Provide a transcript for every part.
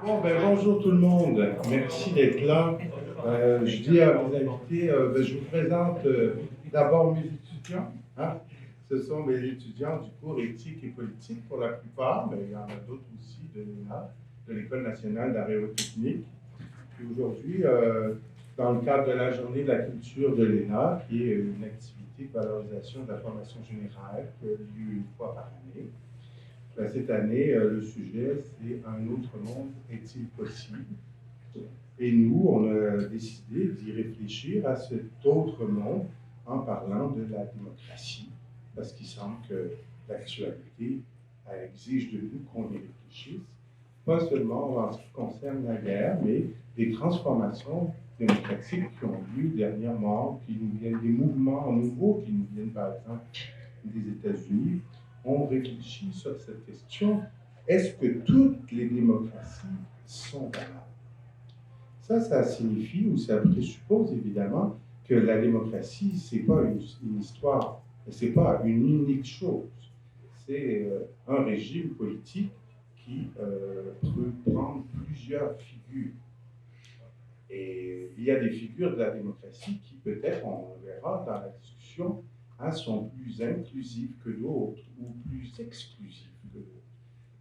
Bon, bonjour tout le monde. Merci d'être là. Je dis à mes invités, je vous présente d'abord mes étudiants. Hein. Ce sont mes étudiants du cours éthique et politique pour la plupart, mais il y en a d'autres aussi de l'ENA, de l'École nationale d'aérotechnique. Puis aujourd'hui, dans le cadre de la journée de la culture de l'ENA, qui est une activité de valorisation de la formation générale qui a lieu une fois par année, cette année, le sujet, c'est un autre monde est-il possible? Et nous, on a décidé d'y réfléchir à cet autre monde en parlant de la démocratie, parce qu'il semble que l'actualité exige de nous qu'on y réfléchisse, pas seulement en ce qui concerne la guerre, mais des transformations démocratiques qui ont lieu dernièrement, qui nous viennent des mouvements nouveaux qui nous viennent par exemple des États-Unis. On réfléchit sur cette question, est-ce que toutes les démocraties sont valables? Ça signifie ou ça présuppose évidemment que la démocratie, ce n'est pas une histoire, ce n'est pas une unique chose. C'est un régime politique qui peut prendre plusieurs figures. Et il y a des figures de la démocratie qui, peut-être, on le verra dans la discussion, sont plus inclusives que d'autres ou plus exclusives que d'autres.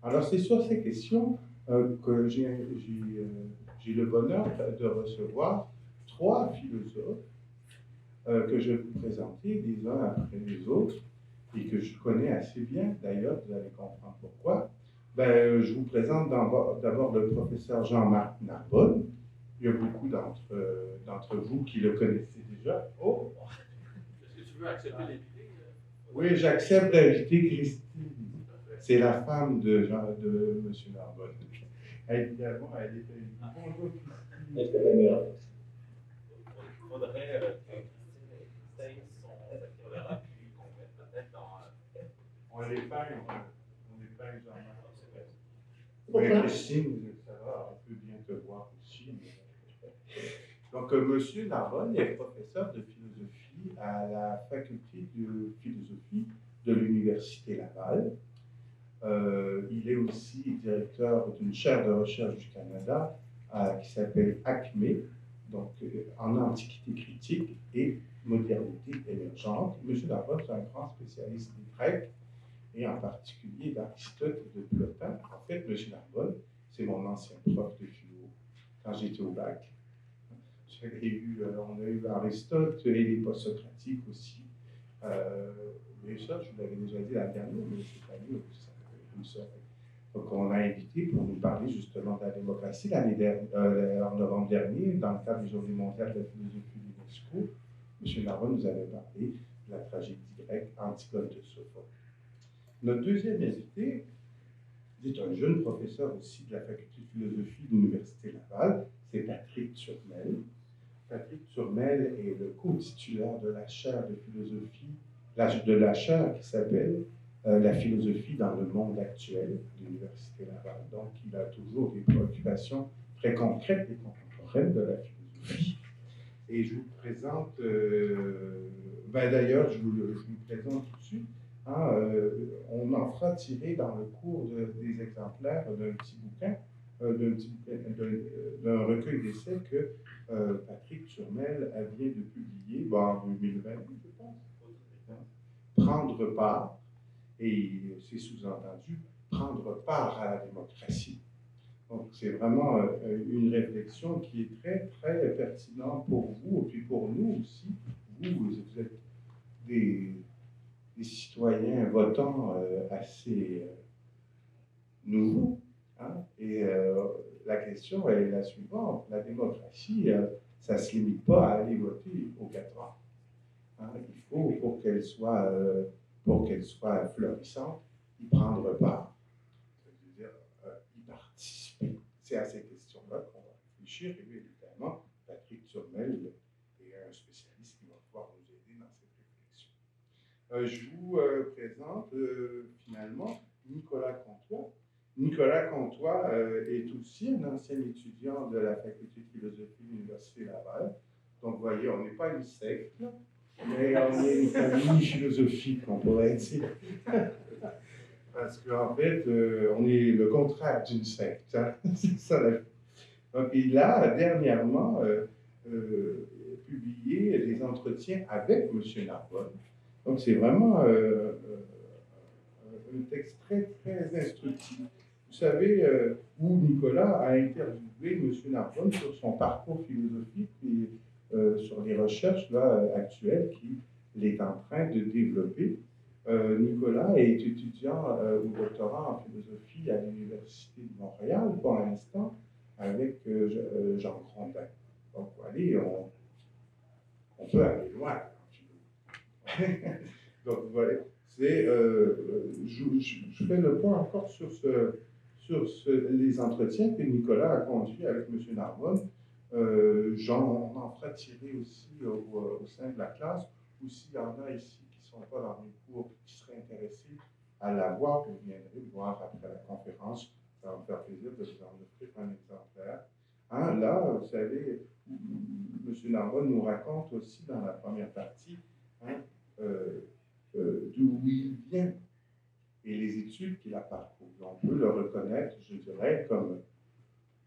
Alors, c'est sur ces questions que j'ai le bonheur de recevoir trois philosophes que je vais vous présenter les uns après les autres et que je connais assez bien, d'ailleurs, vous allez comprendre pourquoi. Je vous présente d'abord le professeur Jean-Marc Narbonne. Il y a beaucoup d'entre vous qui le connaissez déjà. Oh! Est-ce que tu veux accepter l'invité? Oui, j'accepte d'inviter Christine. C'est la femme de M. Narbonne. Évidemment, elle est invitée. Bonjour Christine. Il faudrait que Christine essaye son baccalauréat puis qu'on mette peut-être dans. On les peint, Jean-Marc. Oui, Christine, ça va, on peut bien te voir aussi. Donc, M. Narbonne est professeur de philosophie à la faculté de philosophie de l'Université Laval. Il est aussi directeur d'une chaire de recherche du Canada qui s'appelle ACME, donc en antiquité critique et modernité émergente. M. Narbonne est un grand spécialiste des Grecs et en particulier d'Aristote et de Plotin. En fait, M. Narbonne, c'est mon ancien prof de philo quand j'étais au bac. On a eu Aristote et les post-socratiques aussi. Mais ça, je vous l'avais déjà dit l'année dernière, mais cette année, vous le saurez. Donc, on a invité pour nous parler justement de la démocratie en novembre dernier, dans le cadre des Journées mondiales de la philosophie de l'UNESCO. M. Narbonne nous avait parlé de la tragédie grecque Antigone de Sophocle. Notre deuxième invité est un jeune professeur aussi de la faculté de philosophie de l'Université Laval, c'est Patrick Turmel. Patrick Turmel est le co-titulaire de la chaire de philosophie, de la chaire qui s'appelle la philosophie dans le monde actuel de l'Université Laval. Donc, il a toujours des préoccupations très concrètes et contemporaines de la philosophie. Et je vous présente, d'ailleurs, je vous présente tout de suite. On en fera tirer dans le cours des exemplaires d'un petit bouquin, d'un recueil d'essais que Patrick Turmel vient de publier en 2020, je pense. Prendre part, et c'est sous-entendu, prendre part à la démocratie. Donc, c'est vraiment une réflexion qui est très, très pertinente pour vous, et puis pour nous aussi. Vous êtes des citoyens votants assez nouveaux. Hein? Et la question est la suivante. La démocratie, ça ne se limite pas à aller voter aux 4 ans. Hein? Il faut, pour qu'elle soit florissante, y prendre part. C'est-à-dire y participer. C'est à ces questions-là qu'on va réfléchir. Et évidemment, Patrick Turmel est un spécialiste qui va pouvoir nous aider dans cette réflexion. Je vous présente finalement Nicolas Comtois. Nicolas Comtois est aussi un ancien étudiant de la faculté de philosophie de l'Université Laval. Donc, vous voyez, on n'est pas une secte, mais on est une famille philosophique, on pourrait dire. Parce qu'en fait, on est le contraire d'une secte. Hein? C'est ça la vie. Donc, il a dernièrement publié des entretiens avec M. Narbonne. Donc, c'est vraiment un texte très, très instructif. Vous savez, où Nicolas a interviewé M. Narbonne sur son parcours philosophique et sur les recherches là, actuelles qu'il est en train de développer. Nicolas est étudiant au doctorat en philosophie à l'Université de Montréal pour l'instant avec Jean Grondin. Donc, allez, on peut aller loin en philosophie. Donc, voilà, je fais le point encore sur les entretiens que Nicolas a conduits avec M. Narbonne. On en fera tirer aussi au sein de la classe, ou s'il y en a ici qui ne sont pas dans les cours, qui seraient intéressés à la voir, vous viendrez le voir après la conférence. Ça va me faire plaisir de vous en offrir un exemplaire. Hein, là, vous savez, M. Narbonne nous raconte aussi dans la première partie hein, d'où il vient et les études qu'il a parcouru. On peut le reconnaître, je dirais, comme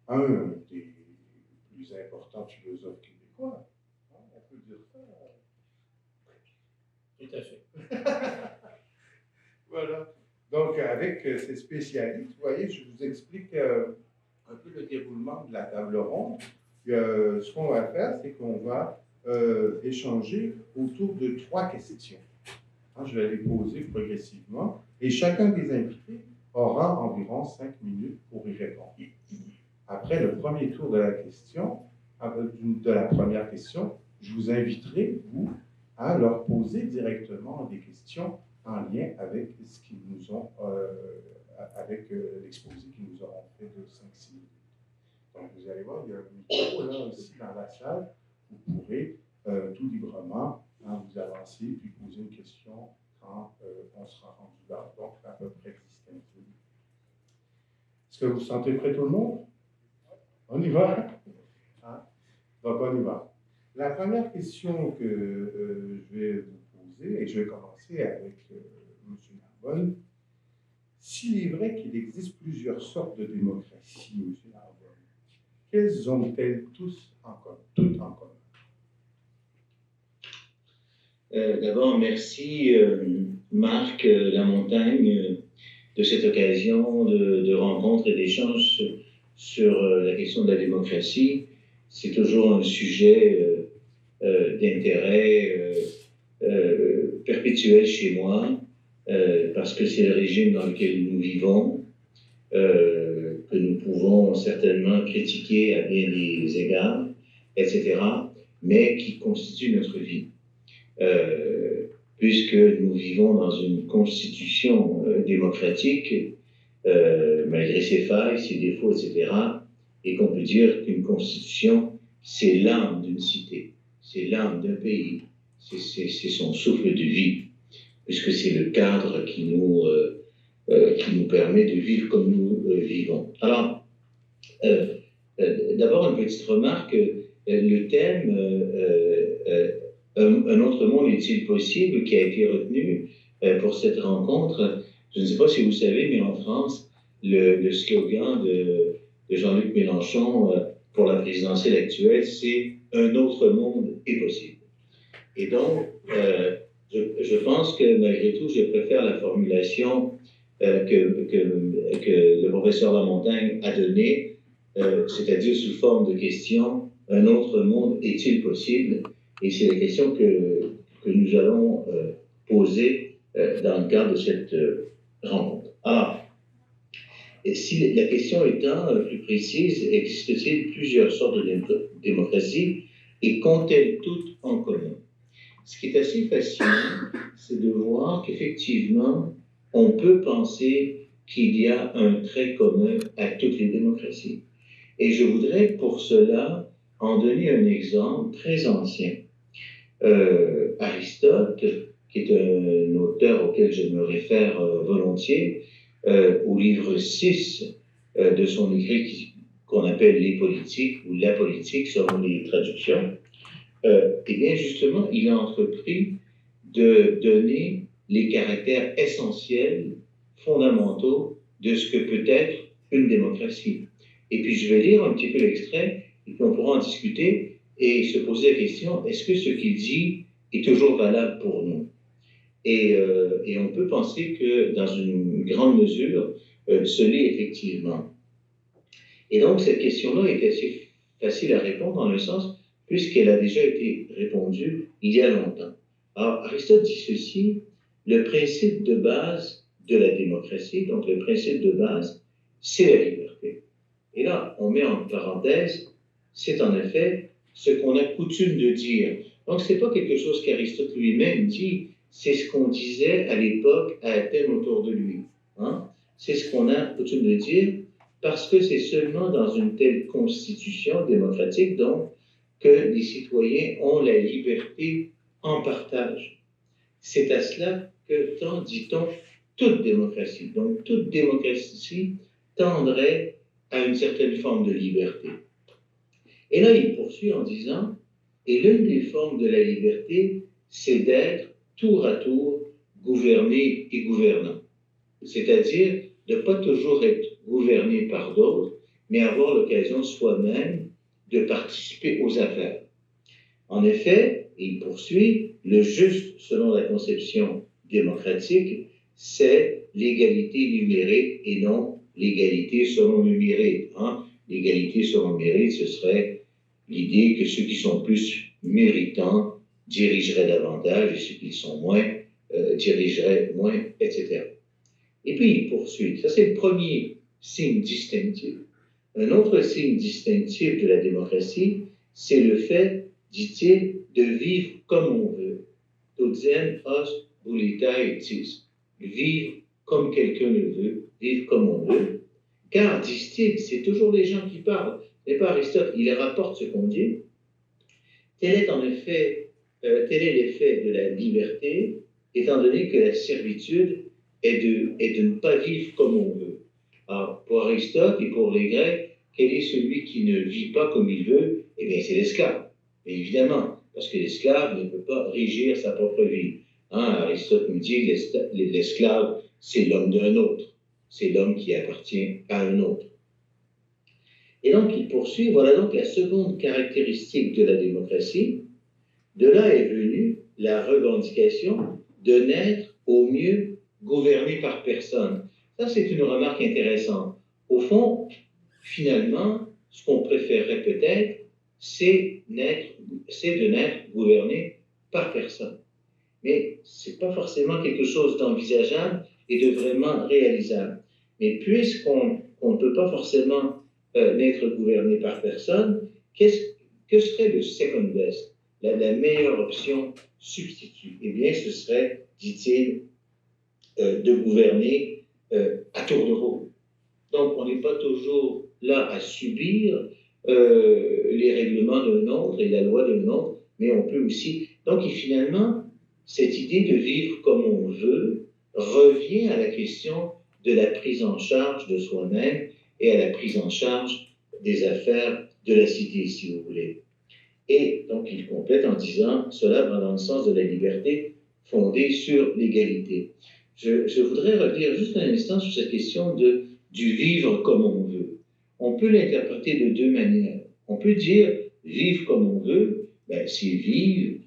un des plus importants philosophes québécois. Hein, on peut dire ça. Tout à fait. Voilà. Donc, avec ces spécialistes, vous voyez, je vous explique un peu le déroulement de la table ronde. Ce qu'on va faire, c'est qu'on va échanger autour de 3 questions. Hein, je vais les poser progressivement et chacun des invités aura environ 5 minutes pour y répondre. Après le premier tour de la question, de la première question, je vous inviterai, vous, à leur poser directement des questions en lien avec ce qu'ils nous ont, avec l'exposé qu'ils nous auront fait de 5-6 minutes. Donc, vous allez voir, il y a un micro là aussi dans la salle. Vous pourrez tout librement vous avancer puis poser une question quand on sera rendu là, donc à peu près 10-15 minutes. Est-ce que vous vous sentez prêt tout le monde? On y va? Hein? Donc, on y va. La première question que je vais vous poser, et je vais commencer avec M. Narbonne. S'il est vrai qu'il existe plusieurs sortes de démocratie, M. Narbonne, quelles ont-elles toutes en commun? D'abord, merci Marc Lamontagne de cette occasion de rencontre et d'échange sur la question de la démocratie. C'est toujours un sujet d'intérêt perpétuel chez moi, parce que c'est le régime dans lequel nous vivons, que nous pouvons certainement critiquer à bien des égards, etc., mais qui constitue notre vie. Puisque nous vivons dans une constitution démocratique, malgré ses failles, ses défauts, etc., et qu'on peut dire qu'une constitution, c'est l'âme d'une cité, c'est l'âme d'un pays, c'est son souffle de vie, puisque c'est le cadre qui nous permet de vivre comme nous vivons. Alors, d'abord, une petite remarque, le thème un autre monde est-il possible, qui a été retenu pour cette rencontre. Je ne sais pas si vous savez, mais en France, le slogan de Jean-Luc Mélenchon pour la présidentielle actuelle, c'est « Un autre monde est possible ». Et donc, je pense que malgré tout, je préfère la formulation que le professeur Lamontagne a donnée, c'est-à-dire sous forme de question « Un autre monde est-il possible ?» Et c'est la question que nous allons poser dans le cadre de cette rencontre. Alors, si la question étant plus précise, existe-t-il plusieurs sortes de démocratie et qu'ont-elles toutes en commun? Ce qui est assez fascinant, c'est de voir qu'effectivement, on peut penser qu'il y a un trait commun à toutes les démocraties. Et je voudrais pour cela en donner un exemple très ancien. Aristote, qui est un auteur auquel je me réfère volontiers, au livre 6 de son écrit qu'on appelle Les politiques ou La politique selon les traductions, eh bien justement, il a entrepris de donner les caractères essentiels, fondamentaux de ce que peut être une démocratie. Et puis je vais lire un petit peu l'extrait, et puis on pourra en discuter et se poser la question, est-ce que ce qu'il dit est toujours valable pour nous? Et on peut penser que dans une grande mesure, ce l'est effectivement. Et donc cette question-là est assez facile à répondre dans le sens, puisqu'elle a déjà été répondue il y a longtemps. Alors Aristote dit ceci, le principe de base de la démocratie, donc le principe de base, c'est la liberté. Et là, on met en parenthèse, c'est en effet ce qu'on a coutume de dire. Donc, ce n'est pas quelque chose qu'Aristote lui-même dit, c'est ce qu'on disait à l'époque à Athènes autour de lui. Hein? C'est ce qu'on a coutume de dire, parce que c'est seulement dans une telle constitution démocratique, donc, que les citoyens ont la liberté en partage. C'est à cela que tend, dit-on, toute démocratie. Donc, toute démocratie tendrait à une certaine forme de liberté. Et là, il poursuit en disant, et l'une des formes de la liberté, c'est d'être tour à tour gouverné et gouvernant. C'est-à-dire de ne pas toujours être gouverné par d'autres, mais avoir l'occasion soi-même de participer aux affaires. En effet, il poursuit, le juste selon la conception démocratique, c'est l'égalité numérique et non l'égalité selon le mérite. Hein? L'égalité selon le mérite, ce serait l'idée que ceux qui sont plus méritants dirigeraient davantage et ceux qui sont moins dirigeraient moins, etc. Et puis il poursuit. Ça, c'est le premier signe distinctif. Un autre signe distinctif de la démocratie, c'est le fait, dit-il, de vivre comme on veut. Todzien os volitaetis. Vivre comme quelqu'un le veut, vivre comme on veut. Car, disent-ils, c'est toujours les gens qui parlent. Ce n'est pas Aristote, il rapporte ce qu'on dit. Tel est en effet, tel est l'effet de la liberté, étant donné que la servitude est de ne pas vivre comme on veut. Alors, pour Aristote et pour les Grecs, quel est celui qui ne vit pas comme il veut? Eh bien, c'est l'esclave, évidemment, parce que l'esclave ne peut pas régir sa propre vie. Hein, Aristote nous dit que l'esclave, c'est l'homme d'un autre, c'est l'homme qui appartient à un autre. Et donc, il poursuit, voilà donc la seconde caractéristique de la démocratie. De là est venue la revendication de n'être au mieux gouverné par personne. Ça, c'est une remarque intéressante. Au fond, finalement, ce qu'on préférerait peut-être, c'est de n'être gouverné par personne. Mais ce n'est pas forcément quelque chose d'envisageable et de vraiment réalisable. Mais puisqu'on ne peut pas forcément n'être gouverné par personne, que serait le second best, la meilleure option substitut? Eh bien, ce serait, dit-il, de gouverner à tour de rôle. Donc, on n'est pas toujours là à subir les règlements d'un autre et la loi d'un autre, mais on peut aussi... Donc, finalement, cette idée de vivre comme on veut revient à la question de la prise en charge de soi-même et à la prise en charge des affaires de la cité, si vous voulez. Et donc, il complète en disant, cela va dans le sens de la liberté fondée sur l'égalité. Je voudrais revenir juste un instant sur cette question du vivre comme on veut. On peut l'interpréter de deux manières. On peut dire vivre comme on veut, ben, c'est vivre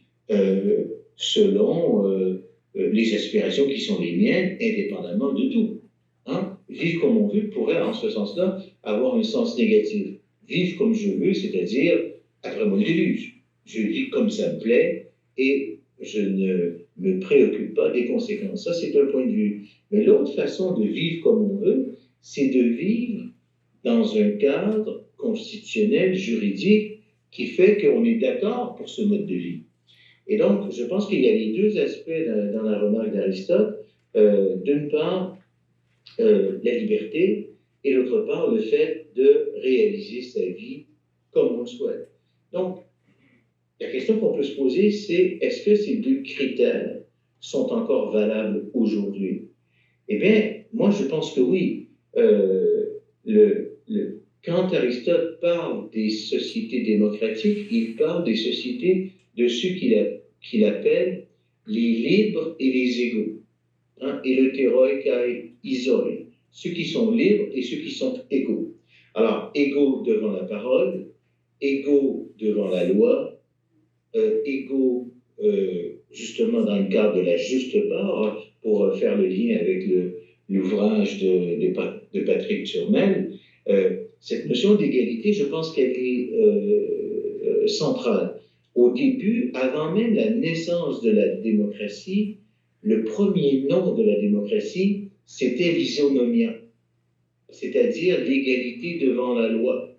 selon les aspirations qui sont les miennes, indépendamment de tout. Hein? Vivre comme on veut pourrait, en ce sens-là, avoir un sens négatif. Vivre comme je veux, c'est-à-dire après mon déluge. Je vis comme ça me plaît et je ne me préoccupe pas des conséquences. Ça, c'est un point de vue. Mais l'autre façon de vivre comme on veut, c'est de vivre dans un cadre constitutionnel, juridique, qui fait qu'on est d'accord pour ce mode de vie. Et donc, je pense qu'il y a les deux aspects dans la remarque d'Aristote. D'une part, la liberté, et d'autre part, le fait de réaliser sa vie comme on le souhaite. Donc, la question qu'on peut se poser, c'est est-ce que ces deux critères sont encore valables aujourd'hui? Eh bien, moi, je pense que oui. Quand Aristote parle des sociétés démocratiques, il parle des sociétés de ceux qu'il appelle les libres et les égaux. hein, et le terroi kai isoi, ceux qui sont libres et ceux qui sont égaux. Alors, égaux devant la parole, égaux devant la loi, égaux justement dans le cadre de la juste part, pour faire le lien avec l'ouvrage de Patrick Turmel. Cette notion d'égalité, je pense qu'elle est centrale. Au début, avant même la naissance de la démocratie, le premier nom de la démocratie, c'était l'isonomia, c'est-à-dire l'égalité devant la loi,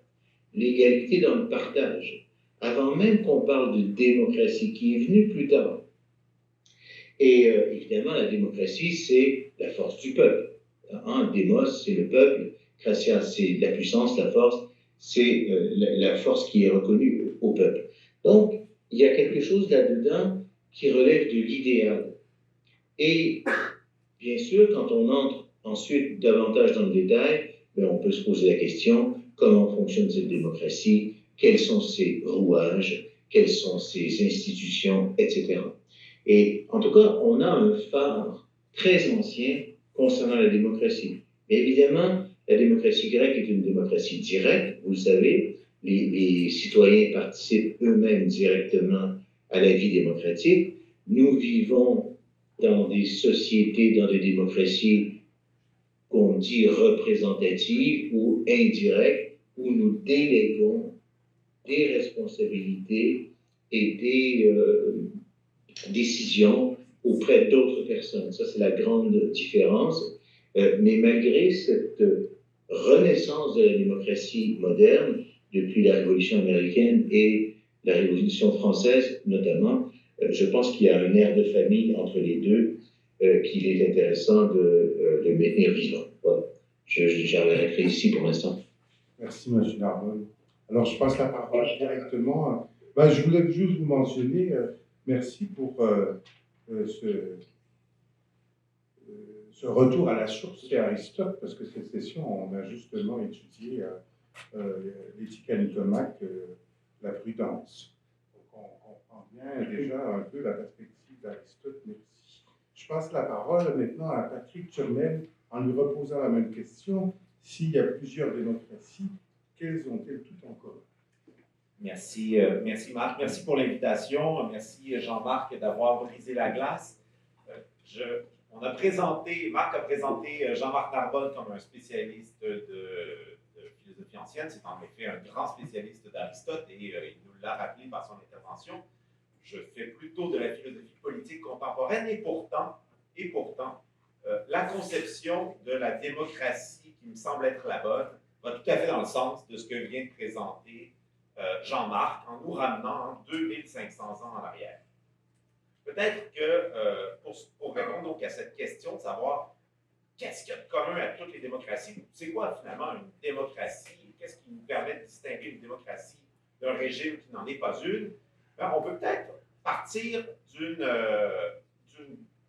l'égalité dans le partage, avant même qu'on parle de démocratie, qui est venue plus tard. Et évidemment, la démocratie, c'est la force du peuple. Hein, démos, c'est le peuple, kratia, c'est la puissance, la force, c'est la force qui est reconnue au peuple. Donc, il y a quelque chose là-dedans qui relève de l'idéal. Et bien sûr, quand on entre ensuite davantage dans le détail, on peut se poser la question, comment fonctionne cette démocratie, quels sont ses rouages, quelles sont ses institutions, etc. Et en tout cas, on a un phare très ancien concernant la démocratie. Mais évidemment, la démocratie grecque est une démocratie directe, vous le savez, les citoyens participent eux-mêmes directement à la vie démocratique. Nous vivons dans des sociétés, dans des démocraties qu'on dit représentatives ou indirectes, où nous déléguons des responsabilités et des décisions auprès d'autres personnes. Ça, c'est la grande différence. Mais malgré cette renaissance de la démocratie moderne, depuis la Révolution américaine et la Révolution française notamment, je pense qu'il y a un air de famille entre les deux qu'il est intéressant de maintenir vivant. Voilà. J'arrêterai ici pour l'instant. Merci, M. Narbonne. Alors, je passe la parole directement. Je voulais juste vous mentionner, merci pour ce retour à la source chez Aristote, parce que cette session, on a justement étudié l'éthique à Nicomaque, la prudence. Donc, on comprend bien déjà un peu la perspective d'Aristote. Merci. Je passe la parole maintenant à Patrick Turmel en lui reposant la même question. S'il y a plusieurs démocraties, quelles ont-elles toutes en commun? Merci, merci Marc. Merci pour l'invitation. Merci Jean-Marc d'avoir brisé la glace. Marc a présenté Jean-Marc Narbonne comme un spécialiste de philosophie ancienne. C'est en effet un grand spécialiste d'Aristote et il nous l'a rappelé par son intervention. Je fais plutôt de la philosophie politique contemporaine et pourtant, la conception de la démocratie qui me semble être la bonne va tout à fait dans le sens de ce que vient de présenter Jean-Marc en nous ramenant 2500 ans en arrière. Peut-être que pour répondre donc à cette question de savoir qu'est-ce qu'il y a de commun à toutes les démocraties, c'est quoi finalement une démocratie, qu'est-ce qui nous permet de distinguer une démocratie d'un régime qui n'en est pas une, on peut peut-être partir d'une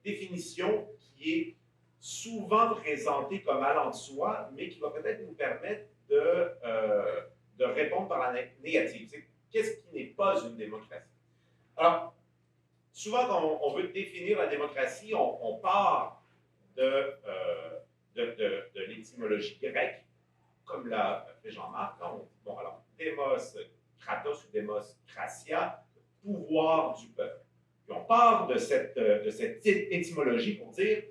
définition qui est souvent présentée comme allant de soi, mais qui va peut-être nous permettre de répondre par la négative. Qu'est-ce qui n'est pas une démocratie? Alors, souvent, quand on veut définir la démocratie, on part de l'étymologie grecque, comme l'a fait Jean-Marc. Bon, alors, démos kratos ou démos kratia, pouvoir du peuple. Puis on part de cette étymologie pour dire,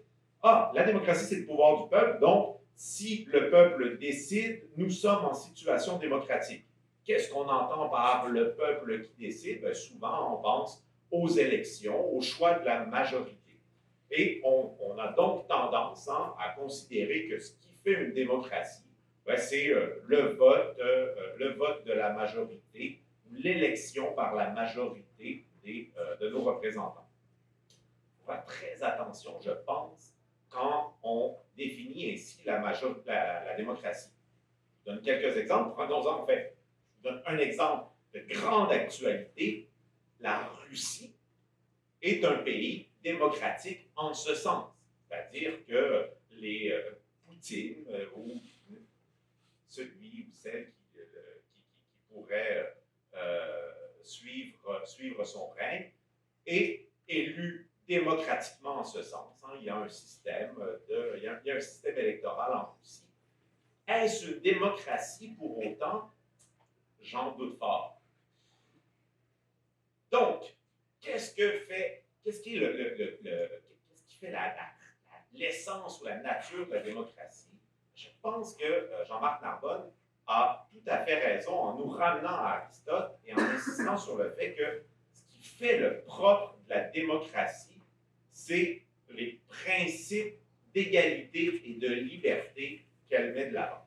la démocratie, c'est le pouvoir du peuple, donc, si le peuple décide, nous sommes en situation démocratique. Qu'est-ce qu'on entend par le peuple qui décide? Bien, souvent, on pense aux élections, au choix de la majorité. Et on a donc tendance à considérer que ce qui fait une démocratie, ben, c'est le vote de la majorité, l'élection par la majorité de nos représentants. Il faut faire très attention, je pense, quand on définit ainsi la démocratie. Je donne quelques exemples. Prenons-en en fait. Je donne un exemple de grande actualité. La Russie est un pays démocratique en ce sens. C'est-à-dire que les Poutine ou celui ou celle qui pourrait suivre son règne est élu démocratiquement en ce sens. Hein. Il y a un système il y a un système électoral en Russie. Est-ce une démocratie pour autant? J'en doute fort. Donc, qu'est-ce qui fait l'essence ou la nature de la démocratie? Je pense que Jean-Marc Narbonne a tout à fait raison en nous ramenant à Aristote et en insistant sur le fait que ce qui fait le propre de la démocratie, c'est les principes d'égalité et de liberté qu'elle met de l'avant.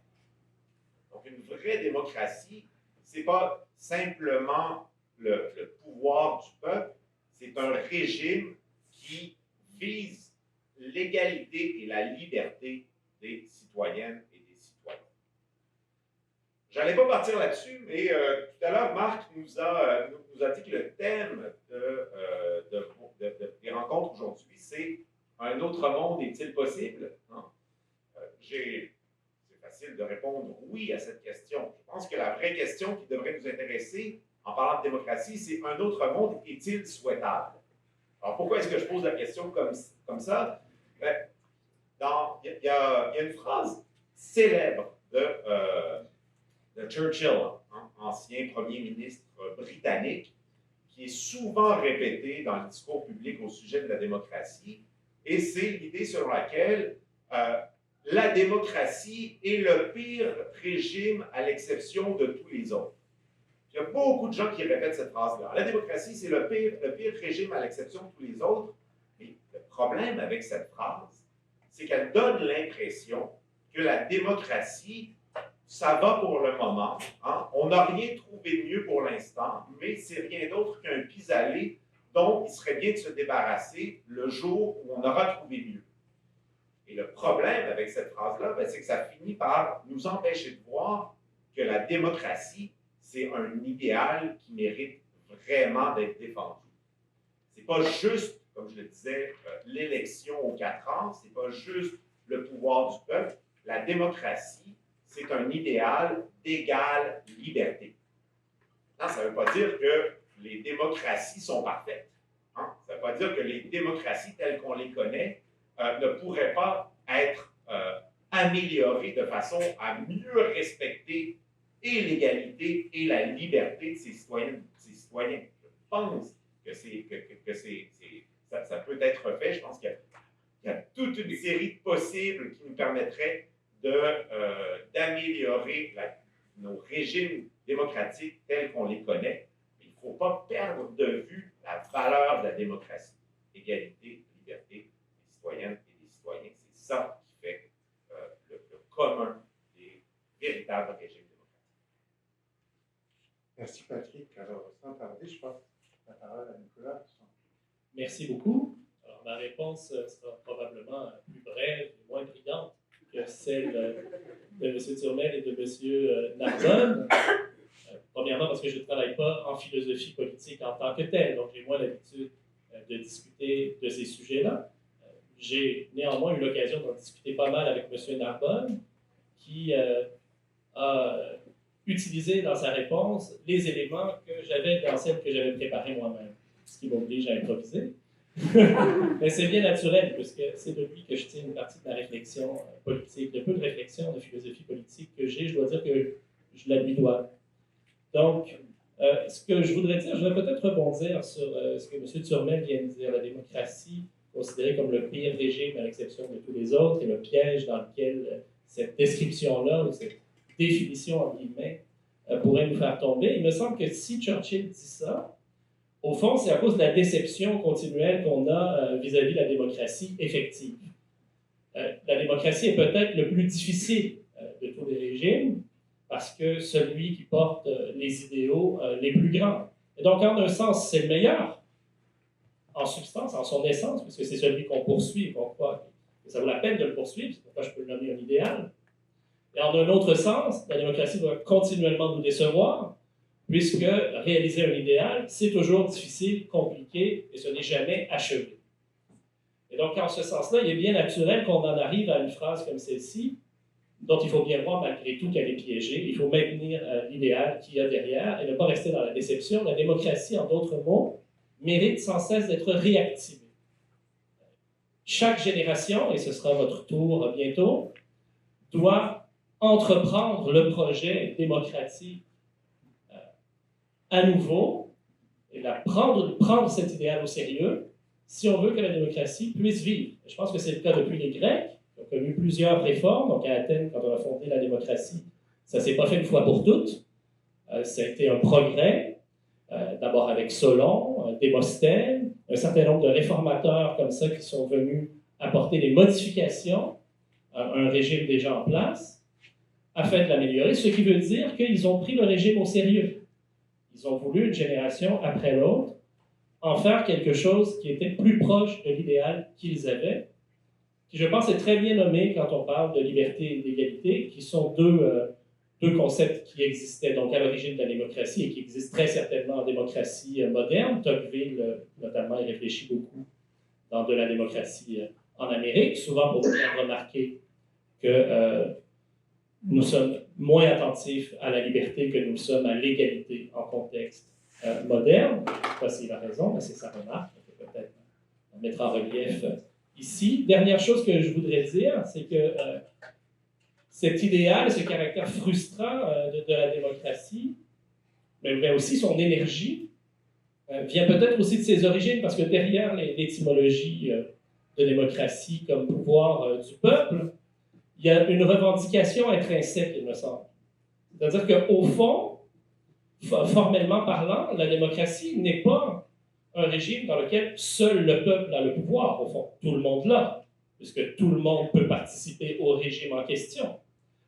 Donc, une vraie démocratie, ce n'est pas simplement le pouvoir du peuple, c'est un régime qui vise l'égalité et la liberté des citoyennes et des citoyens. Je n'allais pas partir là-dessus, mais tout à l'heure, Marc nous a dit que le thème des rencontres aujourd'hui, c'est « Un autre monde est-il possible? » C'est facile de répondre oui à cette question. Je pense que la vraie question qui devrait nous intéresser en parlant de démocratie, c'est « Un autre monde est-il souhaitable? » Alors, pourquoi est-ce que je pose la question comme ça? Il y a une phrase célèbre de Churchill, ancien premier ministre britannique, qui est souvent répétée dans le discours public au sujet de la démocratie, et c'est l'idée selon laquelle la démocratie est le pire régime à l'exception de tous les autres. Il y a beaucoup de gens qui répètent cette phrase-là. La démocratie, c'est le pire régime à l'exception de tous les autres. Mais le problème avec cette phrase, c'est qu'elle donne l'impression que la démocratie, ça va pour le moment. Hein? On n'a rien trouvé de mieux pour l'instant, mais c'est rien d'autre qu'un pis-aller dont il serait bien de se débarrasser le jour où on aura trouvé mieux. Et le problème avec cette phrase-là, c'est que ça finit par nous empêcher de voir que la démocratie, c'est un idéal qui mérite vraiment d'être défendu. Ce n'est pas juste, comme je le disais, l'élection aux 4 ans, ce n'est pas juste le pouvoir du peuple. La démocratie, c'est un idéal d'égale liberté. Non, ça ne veut pas dire que les démocraties sont parfaites. Hein? Ça ne veut pas dire que les démocraties telles qu'on les connaît ne pourraient pas être améliorées de façon à mieux respecter et l'égalité et la liberté de ses citoyennes et de ses citoyens. Je pense que ça peut être fait. Je pense qu'il y a toute une série de possibles qui nous permettraient d'améliorer nos régimes démocratiques tels qu'on les connaît. Mais il ne faut pas perdre de vue la valeur de la démocratie. Égalité, liberté des citoyennes et des citoyens. C'est ça qui fait le commun des véritables régimes démocratiques. Merci Patrick. Alors, sans tarder, je passe la parole à Nicolas. Merci beaucoup. Alors, ma réponse sera probablement plus brève et moins brillante que celle de M. Turmel et de M. Narbonne. Premièrement, parce que je ne travaille pas en philosophie politique en tant que telle, donc j'ai moins l'habitude de discuter de ces sujets-là. J'ai néanmoins eu l'occasion d'en discuter pas mal avec M. Narbonne, qui a utilisé dans sa réponse les éléments que j'avais dans celle que j'avais préparée moi-même, ce qui m'oblige à improviser. Mais c'est bien naturel, puisque c'est de lui que je tiens une partie de ma réflexion politique, de peu de réflexion de philosophie politique que j'ai, je dois dire que je la lui dois. Donc, ce que je voudrais dire, je vais peut-être rebondir sur ce que M. Turmel vient de dire, la démocratie considérée comme le pire régime à l'exception de tous les autres, et le piège dans lequel cette description-là, ou cette définition, en guillemets, pourrait nous faire tomber. Il me semble que si Churchill dit ça, au fond, c'est à cause de la déception continuelle qu'on a vis-à-vis de la démocratie effective. La démocratie est peut-être le plus difficile de tous les régimes, parce que celui qui porte les idéaux les plus grands. Et donc, en un sens, c'est le meilleur, en substance, en son essence, puisque c'est celui qu'on poursuit et qu'on croit que ça vaut la peine de le poursuivre, c'est pourquoi je peux le nommer un idéal. Et en un autre sens, la démocratie doit continuellement nous décevoir, puisque réaliser un idéal, c'est toujours difficile, compliqué, et ce n'est jamais achevé. Et donc, en ce sens-là, il est bien naturel qu'on en arrive à une phrase comme celle-ci, dont il faut bien voir malgré tout qu'elle est piégée. Il faut maintenir l'idéal qu'il y a derrière et ne pas rester dans la déception. La démocratie, en d'autres mots, mérite sans cesse d'être réactivée. chaque génération, et ce sera votre tour bientôt, doit entreprendre le projet démocratique à nouveau et prendre cet idéal au sérieux si on veut que la démocratie puisse vivre. Je pense que c'est le cas depuis les Grecs, qui ont connu plusieurs réformes. Donc à Athènes, quand on a fondé la démocratie, ça ne s'est pas fait une fois pour toutes. Ça a été un progrès, d'abord avec Solon, Démosthène, un certain nombre de réformateurs comme ça qui sont venus apporter des modifications à un régime déjà en place afin de l'améliorer, ce qui veut dire qu'ils ont pris le régime au sérieux. Ils ont voulu, une génération après l'autre, en faire quelque chose qui était plus proche de l'idéal qu'ils avaient, qui, je pense, est très bien nommé quand on parle de liberté et d'égalité, qui sont deux concepts qui existaient donc à l'origine de la démocratie et qui existent très certainement en démocratie moderne. Tocqueville, notamment, y réfléchit beaucoup dans de la démocratie en Amérique, souvent pour faire remarquer que nous sommes moins attentifs à la liberté que nous sommes à l'égalité en contexte moderne. Je ne sais pas s'il a raison, mais c'est sa remarque. On peut peut-être la mettre en relief ici. Dernière chose que je voudrais dire, c'est que cet idéal, ce caractère frustrant de la démocratie, mais aussi son énergie, vient peut-être aussi de ses origines, parce que derrière l'étymologie de démocratie comme pouvoir du peuple, il y a une revendication intrinsèque, il me semble. C'est-à-dire qu'au fond, formellement parlant, la démocratie n'est pas un régime dans lequel seul le peuple a le pouvoir, au fond. Tout le monde l'a, puisque tout le monde peut participer au régime en question.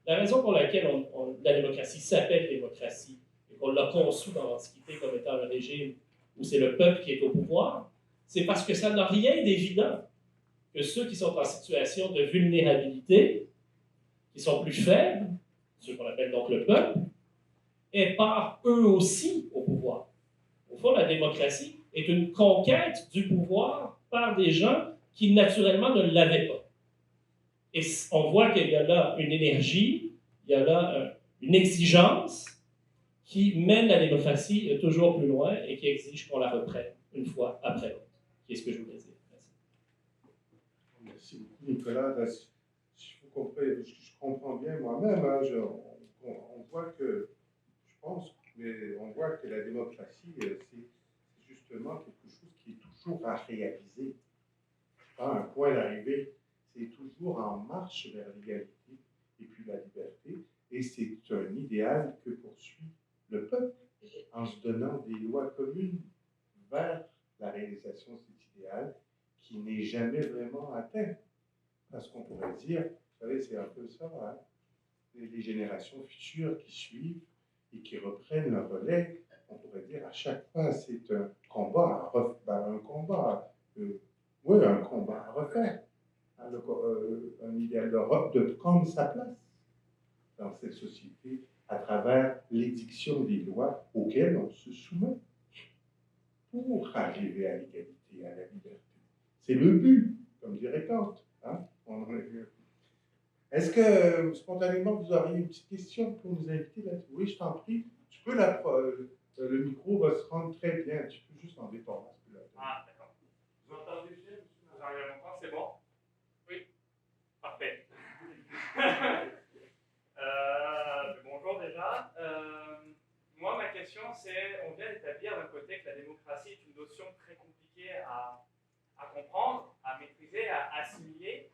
La raison pour laquelle la démocratie s'appelle démocratie, et qu'on l'a conçue dans l'Antiquité comme étant un régime où c'est le peuple qui est au pouvoir, c'est parce que ça n'a rien d'évident que ceux qui sont en situation de vulnérabilité, qui sont plus faibles, ceux qu'on appelle donc le peuple, aient part eux aussi au pouvoir. Au fond, la démocratie est une conquête du pouvoir par des gens qui naturellement ne l'avaient pas. Et on voit qu'il y a là une énergie, il y a là une exigence qui mène la démocratie toujours plus loin et qui exige qu'on la reprenne une fois après l'autre. Qu'est-ce que je voulais dire? Merci. Merci beaucoup, Nicolas. Je comprends bien moi-même. Hein, on voit que, je pense, mais on voit que la démocratie, c'est justement quelque chose qui est toujours à réaliser. Pas un point d'arrivée. C'est toujours en marche vers l'égalité et puis la liberté. Et c'est un idéal que poursuit le peuple en se donnant des lois communes vers la réalisation de cet idéal qui n'est jamais vraiment atteint. Parce qu'on pourrait dire, vous savez, c'est un peu ça, hein? Les générations futures qui suivent et qui reprennent le relais, on pourrait dire à chaque fois, c'est un combat à refaire, un combat à refaire. Un idéal d'Europe de prendre sa place dans cette société à travers l'édiction des lois auxquelles on se soumet pour arriver à l'égalité, à la liberté. C'est le but, comme dirait Kant. Hein? Est-ce que spontanément vous auriez une petite question pour nous inviter là? Oui, je t'en prie. Tu peux le micro va se rendre très bien. Tu peux juste enlever ton masque là. Ah, d'accord. Vous entendez bien? Vous arrivez à m'entendre? C'est bon? Oui? Parfait. Bonjour déjà. Moi, ma question, c'est, on vient d'établir d'un côté que la démocratie est une notion très compliquée à comprendre, à maîtriser, à assimiler,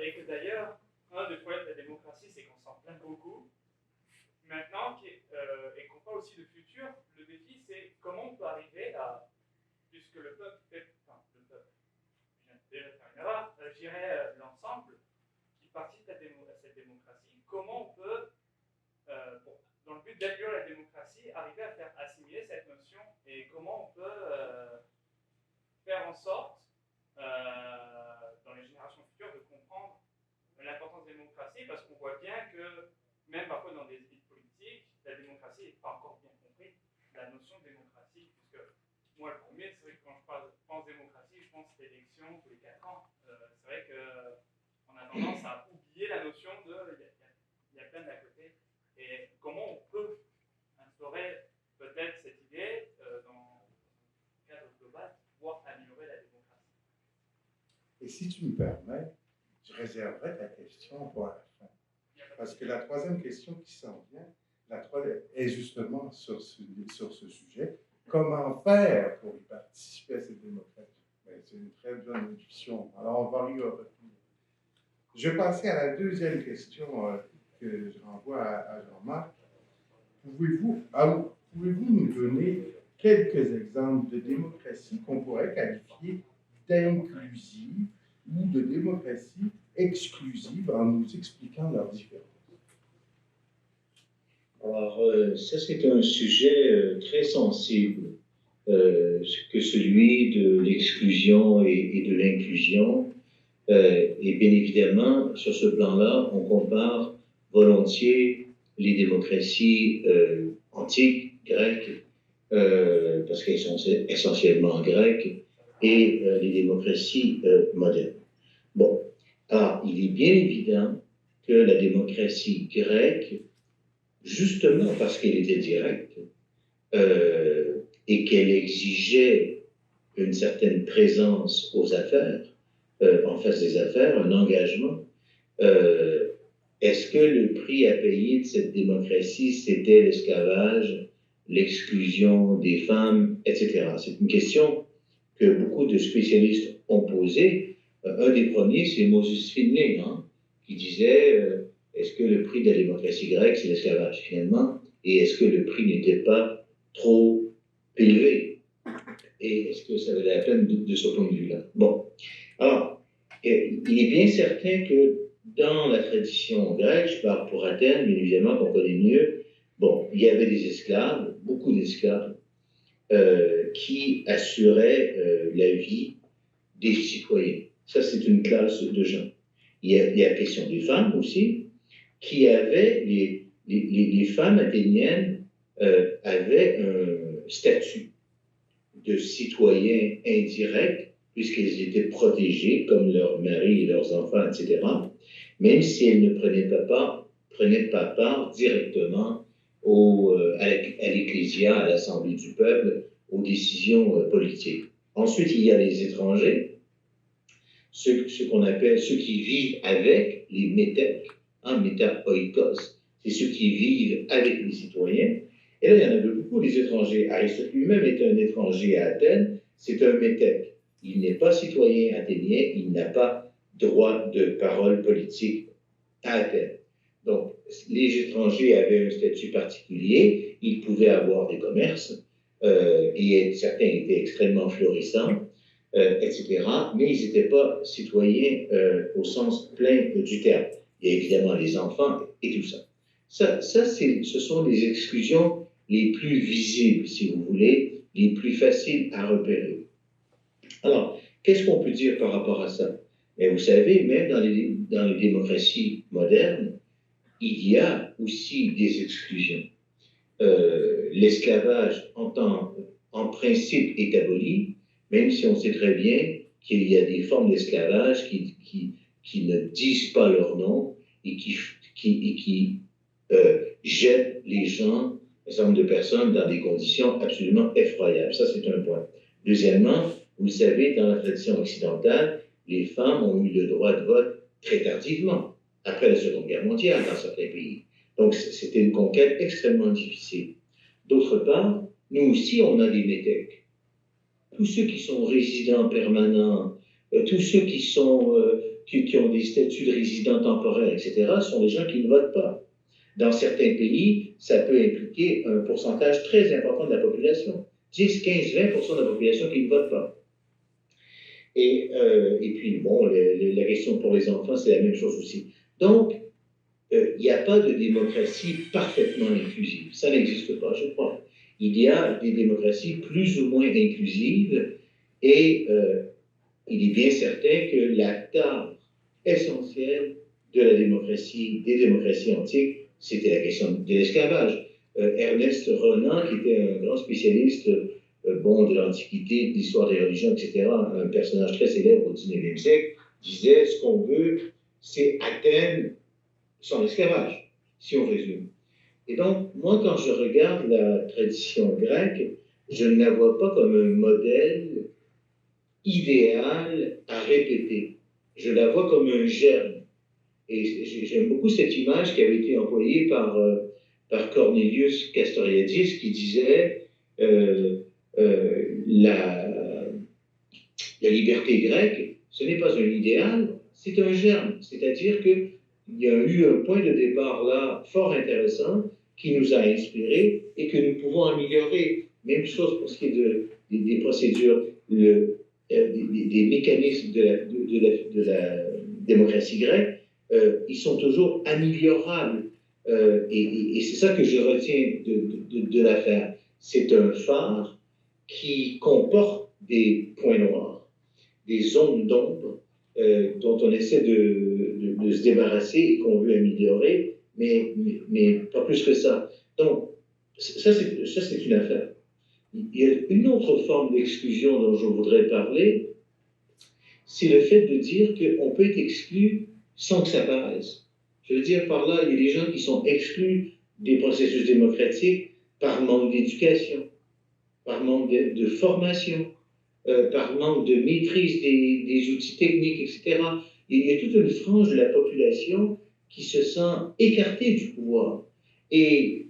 et que d'ailleurs, un des problèmes de la démocratie, c'est qu'on s'en plaint beaucoup. Maintenant, et qu'on parle aussi de futur, le défi, c'est comment on peut arriver à, puisque le peuple, je viens déjà de faire une erreur, je dirais l'ensemble qui participe à cette démocratie, comment on peut, dans le but d'améliorer la démocratie, arriver à faire assimiler cette notion et comment on peut faire en sorte, dans les générations futures, de comprendre l'importance de la démocratie, parce qu'on voit bien que, même parfois dans des élites politiques, la démocratie n'est pas encore bien comprise, la notion de démocratie, puisque moi, le premier, c'est vrai que quand je pense démocratie, je pense élection tous les 4 ans. C'est vrai qu'on a tendance à oublier la notion de il y a plein d'à côté. Et comment on peut instaurer peut-être cette idée dans un cadre global pour pouvoir améliorer la démocratie. Et si tu me permets, je réserverai ta question pour la fin. Parce que la troisième question qui s'en vient, la troisième, est justement sur ce sujet. Comment faire pour y participer à cette démocratie? C'est une très bonne intuition. Alors, on va y revenir. Je vais passer à la deuxième question que je renvoie à Jean-Marc. Pouvez-vous nous donner quelques exemples de démocratie qu'on pourrait qualifier d'inclusive ou de démocratie exclusive en nous expliquant leurs différences? Alors, ça, c'est un sujet très sensible, que celui de l'exclusion et de l'inclusion. Et bien évidemment, sur ce plan-là, on compare volontiers les démocraties antiques, grecques, parce qu'elles sont essentiellement grecques, et les démocraties modernes. Bon, alors, il est bien évident que la démocratie grecque, justement parce qu'elle était directe et qu'elle exigeait une certaine présence aux affaires, en face des affaires, un engagement, est-ce que le prix à payer de cette démocratie, c'était l'esclavage, l'exclusion des femmes, etc.? C'est une question que beaucoup de spécialistes ont posée. Un des premiers, c'est Moses Finlay, hein, qui disait est-ce que le prix de la démocratie grecque, c'est l'esclavage, finalement? Et est-ce que le prix n'était pas trop élevé? Et est-ce que ça valait la peine de ce point de vue-là? Bon. Alors, il est bien certain que dans la tradition grecque, je parle pour Athènes, bien évidemment, qu'on connaît mieux, bon, il y avait des esclaves, beaucoup d'esclaves, qui assuraient la vie des citoyens. Ça, c'est une classe de gens. Il y a la question des femmes aussi, qui avaient, les femmes athéniennes avaient un statut de citoyens indirects, puisqu'elles étaient protégées, comme leurs maris et leurs enfants, etc., même si elles ne prenaient pas part directement à l'Ecclésia, à l'Assemblée du peuple, aux décisions politiques. Ensuite, il y a les étrangers, ceux qu'on appelle ceux qui vivent avec les métèques, métaoikos, c'est ceux qui vivent avec les citoyens. Et là, il y en avait beaucoup, les étrangers. Aristote lui-même est un étranger à Athènes, c'est un métèque. Il n'est pas citoyen athénien, il n'a pas droit de parole politique à Athènes. Donc, les étrangers avaient un statut particulier, ils pouvaient avoir des commerces, et certains étaient extrêmement florissants, etc., mais ils n'étaient pas citoyens au sens plein du terme. Il y a évidemment les enfants et tout ça. Ce sont les exclusions les plus visibles, si vous voulez, les plus faciles à repérer. Alors, qu'est-ce qu'on peut dire par rapport à ça? Mais vous savez, même dans les démocraties modernes, il y a aussi des exclusions. L'esclavage en principe est aboli, même si on sait très bien qu'il y a des formes d'esclavage qui ne disent pas leur nom et qui jettent les gens, un certain nombre de personnes, dans des conditions absolument effroyables. Ça, c'est un point. Deuxièmement, vous le savez, dans la tradition occidentale, les femmes ont eu le droit de vote très tardivement, après la Seconde Guerre mondiale, dans certains pays. Donc, c'était une conquête extrêmement difficile. D'autre part, nous aussi, on a des métèques. Tous ceux qui sont résidents permanents, tous ceux qui ont des statuts de résidents temporaires, etc., sont des gens qui ne votent pas. Dans certains pays, ça peut impliquer un pourcentage très important de la population. 10, 15, 20% de la population qui ne vote pas. Et puis, bon, la question pour les enfants, c'est la même chose aussi. Donc, il n'y a pas de démocratie parfaitement inclusive. Ça n'existe pas, je crois. Il y a des démocraties plus ou moins inclusives et il est bien certain que la tare essentielle de la démocratie, des démocraties antiques, c'était la question de l'esclavage. Ernest Renan, qui était un grand spécialiste de l'Antiquité, de l'histoire des religions, etc., un personnage très célèbre au XIXe siècle, disait ce qu'on veut, c'est Athènes sans esclavage, si on résume. Et donc, moi, quand je regarde la tradition grecque, je ne la vois pas comme un modèle idéal à répéter. je la vois comme un germe. Et j'aime beaucoup cette image qui avait été employée par Cornelius Castoriadis qui disait la liberté grecque, ce n'est pas un idéal, c'est un germe. C'est-à-dire qu'il y a eu un point de départ là fort intéressant qui nous a inspirés et que nous pouvons améliorer. Même chose pour ce qui est des procédures, des mécanismes de la démocratie grecque, ils sont toujours améliorables. Et c'est ça que je retiens de l'affaire. C'est un phare qui comporte des points noirs, des zones d'ombre dont on essaie de se débarrasser et qu'on veut améliorer, mais pas plus que ça. Donc, ça c'est une affaire. Il y a une autre forme d'exclusion dont je voudrais parler, c'est le fait de dire qu'on peut être exclu sans que ça paraisse. Je veux dire par là, il y a des gens qui sont exclus des processus démocratiques par manque d'éducation, par manque de formation, par manque de maîtrise des outils techniques, etc. Il y a toute une frange de la population qui se sent écartée du pouvoir. Et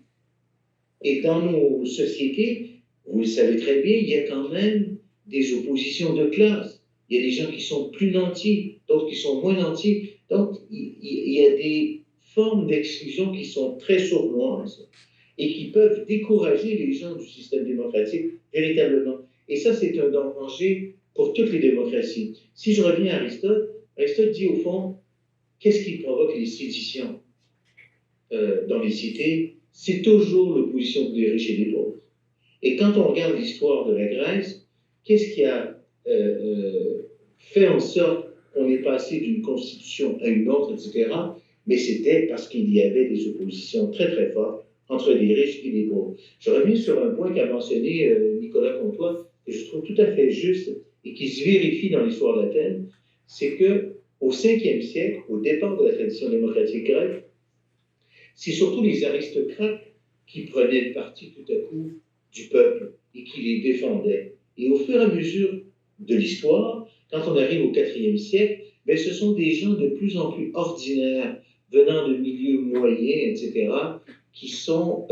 dans nos sociétés, vous le savez très bien, il y a quand même des oppositions de classe. Il y a des gens qui sont plus nantis, d'autres qui sont moins nantis. Donc, il y a des formes d'exclusion qui sont très sournoises et qui peuvent décourager les gens du système démocratique véritablement. Et ça, c'est un danger pour toutes les démocraties. Si je reviens à Aristote, Aristote dit au fond, qu'est-ce qui provoque les séditions dans les cités? C'est toujours l'opposition des riches et des pauvres. Et quand on regarde l'histoire de la Grèce, qu'est-ce qui a fait en sorte qu'on est passé d'une constitution à une autre, etc. Mais c'était parce qu'il y avait des oppositions très très fortes entre les riches et les pauvres. Je reviens sur un point qu'a mentionné Nicolas Comtois, que je trouve tout à fait juste et qui se vérifie dans l'histoire d'Athènes, c'est qu'au 5e siècle, au départ de la tradition démocratique grecque, c'est surtout les aristocrates qui prenaient le parti tout à coup du peuple et qui les défendaient. Et au fur et à mesure de l'histoire, quand on arrive au 4e siècle, ben, ce sont des gens de plus en plus ordinaires, venant de milieux moyens, etc., qui sont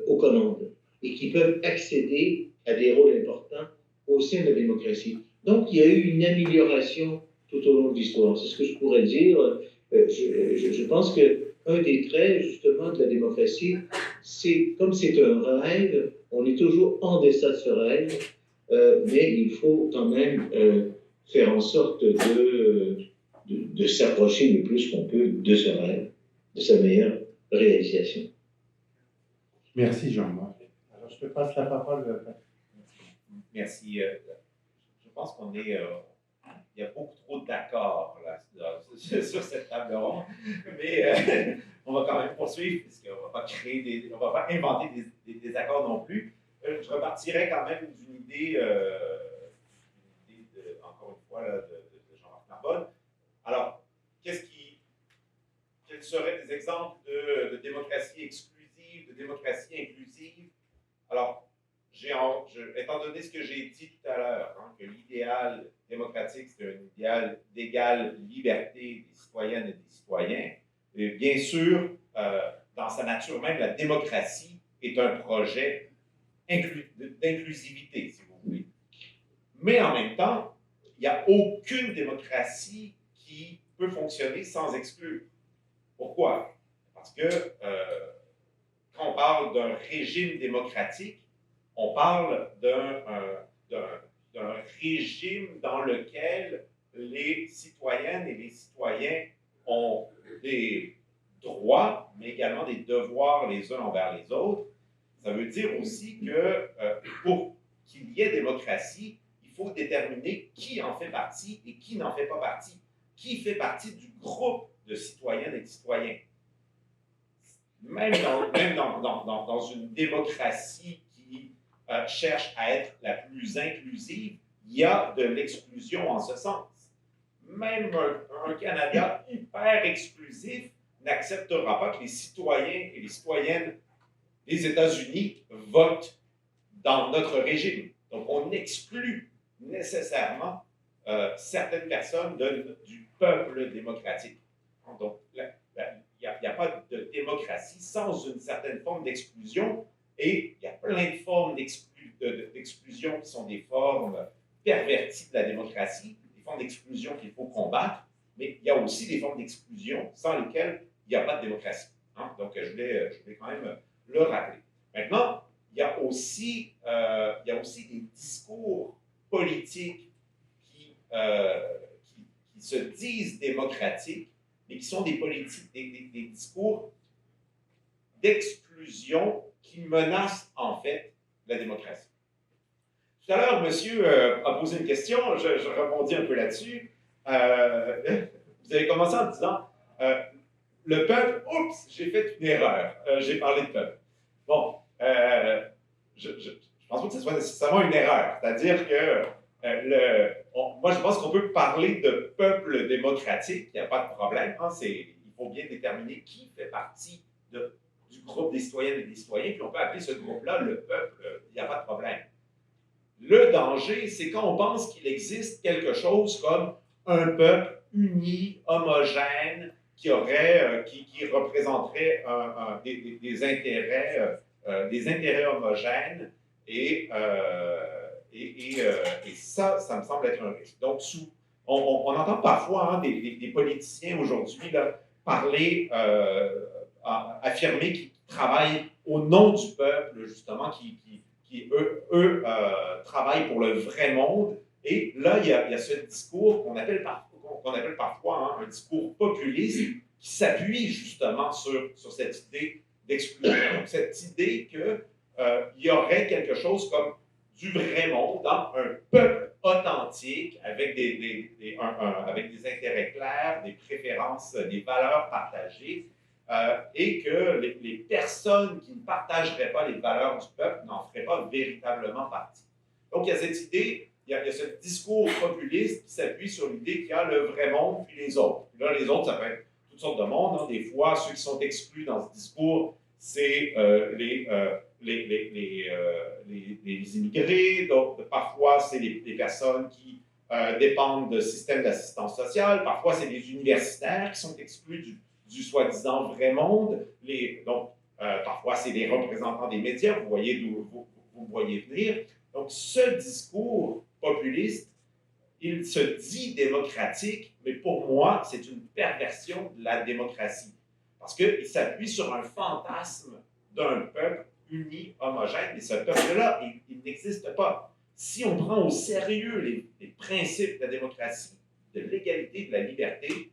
aux commandes et qui peuvent accéder à des rôles importants au sein de la démocratie. Donc, il y a eu une amélioration tout au long de l'histoire. C'est ce que je pourrais dire. Je pense qu'un des traits, justement, de la démocratie, c'est comme c'est un rêve, on est toujours en deçà de ce rêve, mais il faut quand même faire en sorte de s'approcher le plus qu'on peut de ce rêve, de sa meilleure réalisation. Merci Jean-Marc. Alors je te passe la parole. Merci. Je pense qu'on est... il y a beaucoup trop d'accords là, sur cette table ronde, mais on va quand même poursuivre, puisqu'on ne va pas créer on va pas inventer des accords non plus. Je repartirai quand même d'une idée, encore une fois, là, de Jean-Marc Narbonne. Alors, quels seraient des exemples de démocratie exclusive, de démocratie inclusive? Alors, étant donné ce que j'ai dit tout à l'heure, hein, que l'idéal démocratique, c'est un idéal d'égale liberté des citoyennes et des citoyens, et bien sûr, dans sa nature même, la démocratie est un projet d'inclusivité, si vous voulez. Mais en même temps, il n'y a aucune démocratie qui peut fonctionner sans exclure. Pourquoi? Parce que quand on parle d'un régime démocratique, on parle d'un régime dans lequel les citoyennes et les citoyens ont des droits, mais également des devoirs les uns envers les autres. Ça veut dire aussi que pour qu'il y ait démocratie, il faut déterminer qui en fait partie et qui n'en fait pas partie. Qui fait partie du groupe de citoyennes et de citoyens. Même dans une démocratie qui cherche à être la plus inclusive, il y a de l'exclusion en ce sens. Même un Canada hyper exclusif n'acceptera pas que les citoyens et les citoyennes des États-Unis votent dans notre régime. Donc, on exclut nécessairement certaines personnes du peuple démocratique. Donc, il n'y a pas de démocratie sans une certaine forme d'exclusion, et il y a plein de formes d'exclusion qui sont des formes perverties de la démocratie, des formes d'exclusion qu'il faut combattre, mais il y a aussi des formes d'exclusion sans lesquelles il n'y a pas de démocratie. Hein? Donc, je voulais quand même le rappeler. Maintenant, il y a aussi des discours politiques qui se disent démocratiques, mais qui sont des discours d'exclusion qui menacent en fait la démocratie. Tout à l'heure, monsieur a posé une question, je rebondis un peu là-dessus. Vous avez commencé en disant le peuple, oups, j'ai fait une erreur, j'ai parlé de peuple. Bon, je pense pas que ce soit nécessairement une erreur, c'est-à-dire que moi, je pense qu'on peut parler de peuple démocratique, il n'y a pas de problème. Hein, il faut bien déterminer qui fait partie du groupe des citoyennes et des citoyens, puis on peut appeler ce groupe-là le peuple, il n'y a pas de problème. Le danger, c'est quand on pense qu'il existe quelque chose comme un peuple uni, homogène, qui représenterait des intérêts homogènes, et ça me semble être un risque. Donc, on entend parfois hein, des politiciens aujourd'hui parler, affirmer qu'ils travaillent au nom du peuple, justement, qui eux travaillent pour le vrai monde. Et là, il y a ce discours qu'on appelle parfois hein, un discours populiste qui s'appuie justement sur cette idée d'exclusion. Donc, cette idée qu'il y aurait quelque chose comme du vrai monde, hein, un peuple authentique avec avec des intérêts clairs, des préférences, des valeurs partagées, et que les personnes qui ne partageraient pas les valeurs du peuple n'en feraient pas véritablement partie. Donc, il y a cette idée, il y a ce discours populiste qui s'appuie sur l'idée qu'il y a le vrai monde puis les autres. Puis là, les autres, ça peut être toutes sortes de mondes. Hein. Des fois, ceux qui sont exclus dans ce discours, c'est les immigrés, donc parfois c'est les personnes qui dépendent de systèmes d'assistance sociale, parfois c'est les universitaires qui sont exclus du soi-disant vrai monde, donc parfois c'est les représentants des médias, vous voyez d'où vous voyez venir. Donc ce discours populiste, il se dit démocratique, mais pour moi c'est une perversion de la démocratie, parce qu'il s'appuie sur un fantasme d'un peuple uni, homogène, et ce peuple-là, il n'existe pas. Si on prend au sérieux les principes de la démocratie, de l'égalité, de la liberté,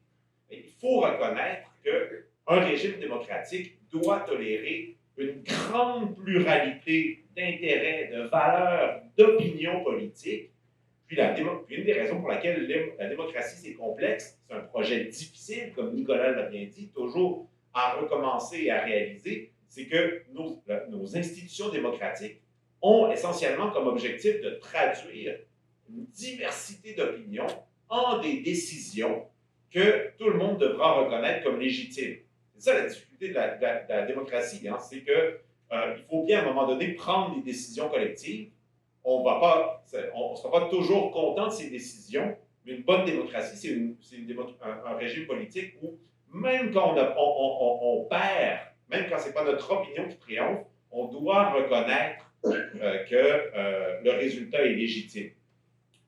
il faut reconnaître qu'un régime démocratique doit tolérer une grande pluralité d'intérêts, de valeurs, d'opinions politiques. Puis une des raisons pour laquelle la démocratie, c'est complexe, c'est un projet difficile, comme Nicolas l'a bien dit, toujours à recommencer et à réaliser, c'est que nos institutions démocratiques ont essentiellement comme objectif de traduire une diversité d'opinions en des décisions que tout le monde devra reconnaître comme légitimes. C'est ça la difficulté de la démocratie, hein, c'est qu'il faut bien à un moment donné prendre des décisions collectives. On ne sera pas toujours content de ces décisions, mais une bonne démocratie, c'est un régime politique où même quand on perd, même quand ce n'est pas notre opinion qui triomphe, on doit reconnaître que le résultat est légitime.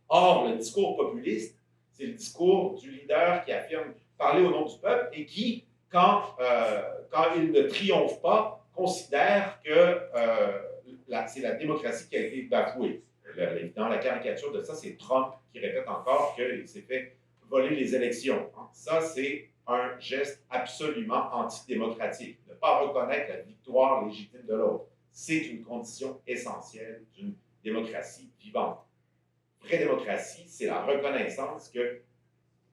Or, le discours populiste, c'est le discours du leader qui affirme parler au nom du peuple et qui, quand il ne triomphe pas, considère que c'est la démocratie qui a été bafouée. Dans la caricature de ça, c'est Trump qui répète encore qu'il s'est fait voler les élections. Ça, c'est un geste absolument antidémocratique. Ne pas reconnaître la victoire légitime de l'autre, c'est une condition essentielle d'une démocratie vivante. Vraie démocratie, c'est la reconnaissance que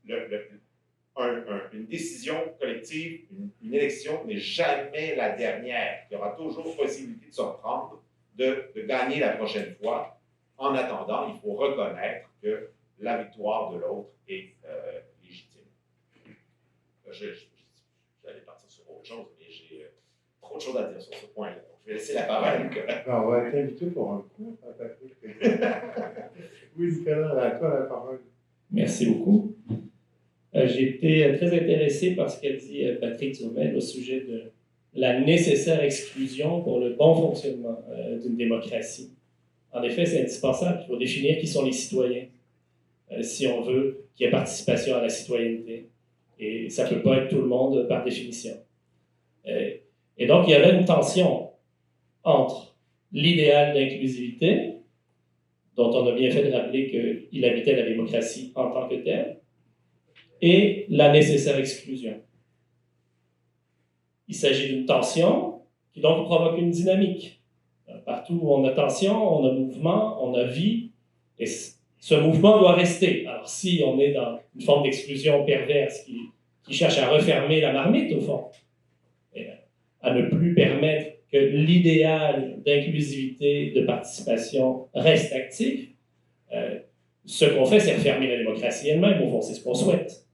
une décision collective, une élection n'est jamais la dernière. Il y aura toujours possibilité de se reprendre, de gagner la prochaine fois. En attendant, il faut reconnaître que la victoire de l'autre est légitime. J'allais partir sur autre chose, mais j'ai trop de choses à dire sur ce point-là. Donc, je vais laisser la parole. On va t'inviter pour un cours, Patrick. Oui, Nicolas, à toi la parole. Merci beaucoup. J'ai été très intéressé par ce qu'a dit Patrick Duhamel au sujet de la nécessaire exclusion pour le bon fonctionnement d'une démocratie. En effet, c'est indispensable. Il faut définir qui sont les citoyens, si on veut qu'il y ait participation à la citoyenneté. Et ça ne peut pas être tout le monde par définition. Et donc, il y avait une tension entre l'idéal d'inclusivité, dont on a bien fait de rappeler qu'il habitait la démocratie en tant que telle, et la nécessaire exclusion. Il s'agit d'une tension qui donc provoque une dynamique. Partout où on a tension, on a mouvement, on a vie, et ce mouvement doit rester. Alors si on est dans une forme d'exclusion perverse qui cherche à refermer la marmite, au fond, et à ne plus permettre que l'idéal d'inclusivité, de participation reste actif, ce qu'on fait, c'est refermer la démocratie elle-même, au fond, c'est ce qu'on souhaite.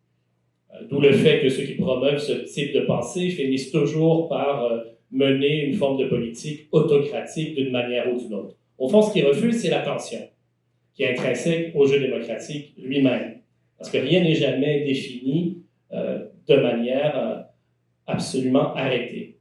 D'où le fait que ceux qui promeuvent ce type de pensée finissent toujours par mener une forme de politique autocratique d'une manière ou d'une autre. Au fond, ce qu'ils refusent, c'est la tension, qui est intrinsèque au jeu démocratique lui-même. Parce que rien n'est jamais défini de manière absolument arrêtée.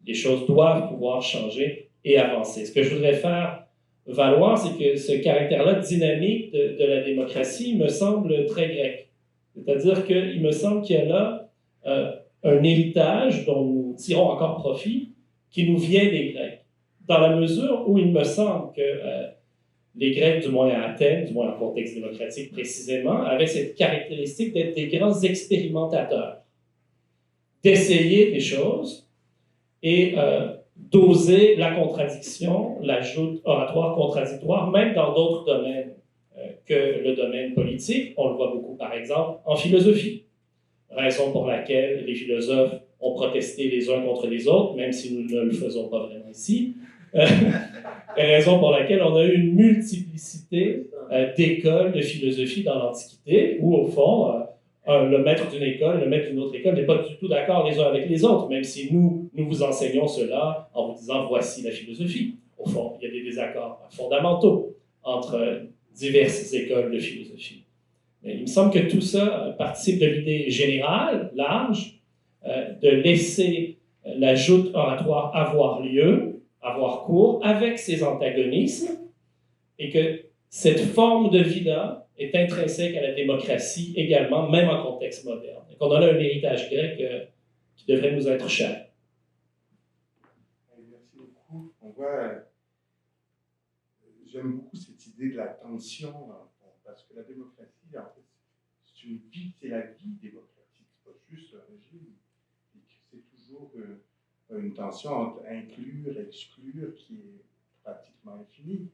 Les choses doivent pouvoir changer et avancer. Ce que je voudrais faire valoir, c'est que ce caractère-là dynamique de la démocratie me semble très grec. C'est-à-dire qu'il me semble qu'il y a là un héritage dont nous tirons encore profit, qui nous vient des Grecs, dans la mesure où il me semble que les Grecs, du moins à Athènes, du moins en contexte démocratique précisément, avaient cette caractéristique d'être des grands expérimentateurs, d'essayer des choses et d'oser la contradiction, l'ajout oratoire contradictoire, même dans d'autres domaines que le domaine politique. On le voit beaucoup, par exemple, en philosophie. Raison pour laquelle les philosophes ont protesté les uns contre les autres, même si nous ne le faisons pas vraiment ici. Raison pour laquelle on a eu une multiplicité d'écoles de philosophie dans l'Antiquité, où, au fond, le maître d'une école, le maître d'une autre école n'est pas du tout d'accord les uns avec les autres, même si nous vous enseignons cela en vous disant « voici la philosophie ». Au fond, il y a des désaccords fondamentaux entre diverses écoles de philosophie. Mais il me semble que tout ça participe de l'idée générale, large, de laisser la joute oratoire avoir lieu, avoir cours, avec ses antagonismes, et que cette forme de vie-là est intrinsèque à la démocratie également, même en contexte moderne. Et qu'on en a un héritage grec qui devrait nous être cher. Merci beaucoup. On voit, j'aime beaucoup cette idée de la tension, parce que la démocratie, en fait, c'est une vie, c'est la vie démocratique, c'est pas juste un régime. C'est toujours une tension entre inclure, exclure, qui est pratiquement infinie.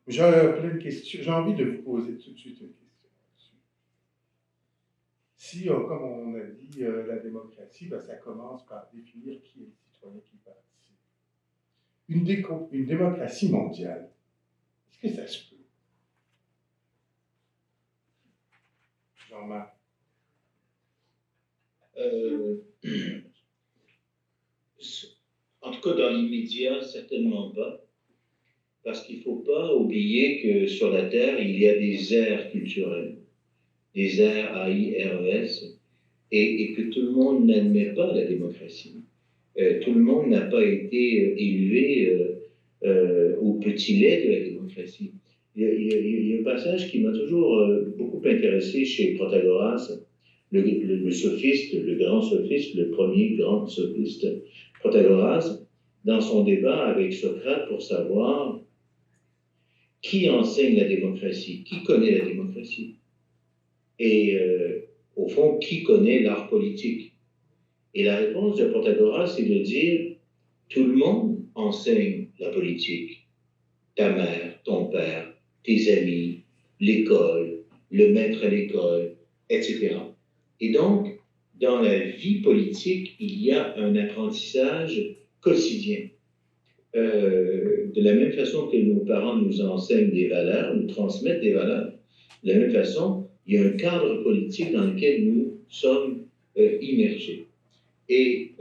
J'ai plein de questions. J'ai envie de vous poser tout de suite une question là-dessus. Si, comme on a dit, la démocratie, ben, ça commence par définir qui est le citoyen qui participe. Une démocratie mondiale, est-ce que ça se peut? Jean-Marc. En tout cas, dans l'immédiat, certainement pas. Parce qu'il ne faut pas oublier que sur la Terre, il y a des aires culturelles, des aires A-I-R-E-S, et que tout le monde n'admet pas la démocratie. Tout le monde n'a pas été élevé au petit lait de la démocratie. Il y a un passage qui m'a toujours beaucoup intéressé chez Protagoras, le sophiste, le grand sophiste, le premier grand sophiste, Protagoras, dans son débat avec Socrate pour savoir qui enseigne la démocratie, qui connaît la démocratie, et au fond, qui connaît l'art politique. Et la réponse de Protagoras, c'est de dire tout le monde enseigne la politique. Ta mère, ton père, tes amis, l'école, le maître à l'école, etc. Et donc, dans la vie politique, il y a un apprentissage quotidien. De la même façon que nos parents nous enseignent des valeurs, nous transmettent des valeurs, de la même façon, il y a un cadre politique dans lequel nous sommes immergés. Et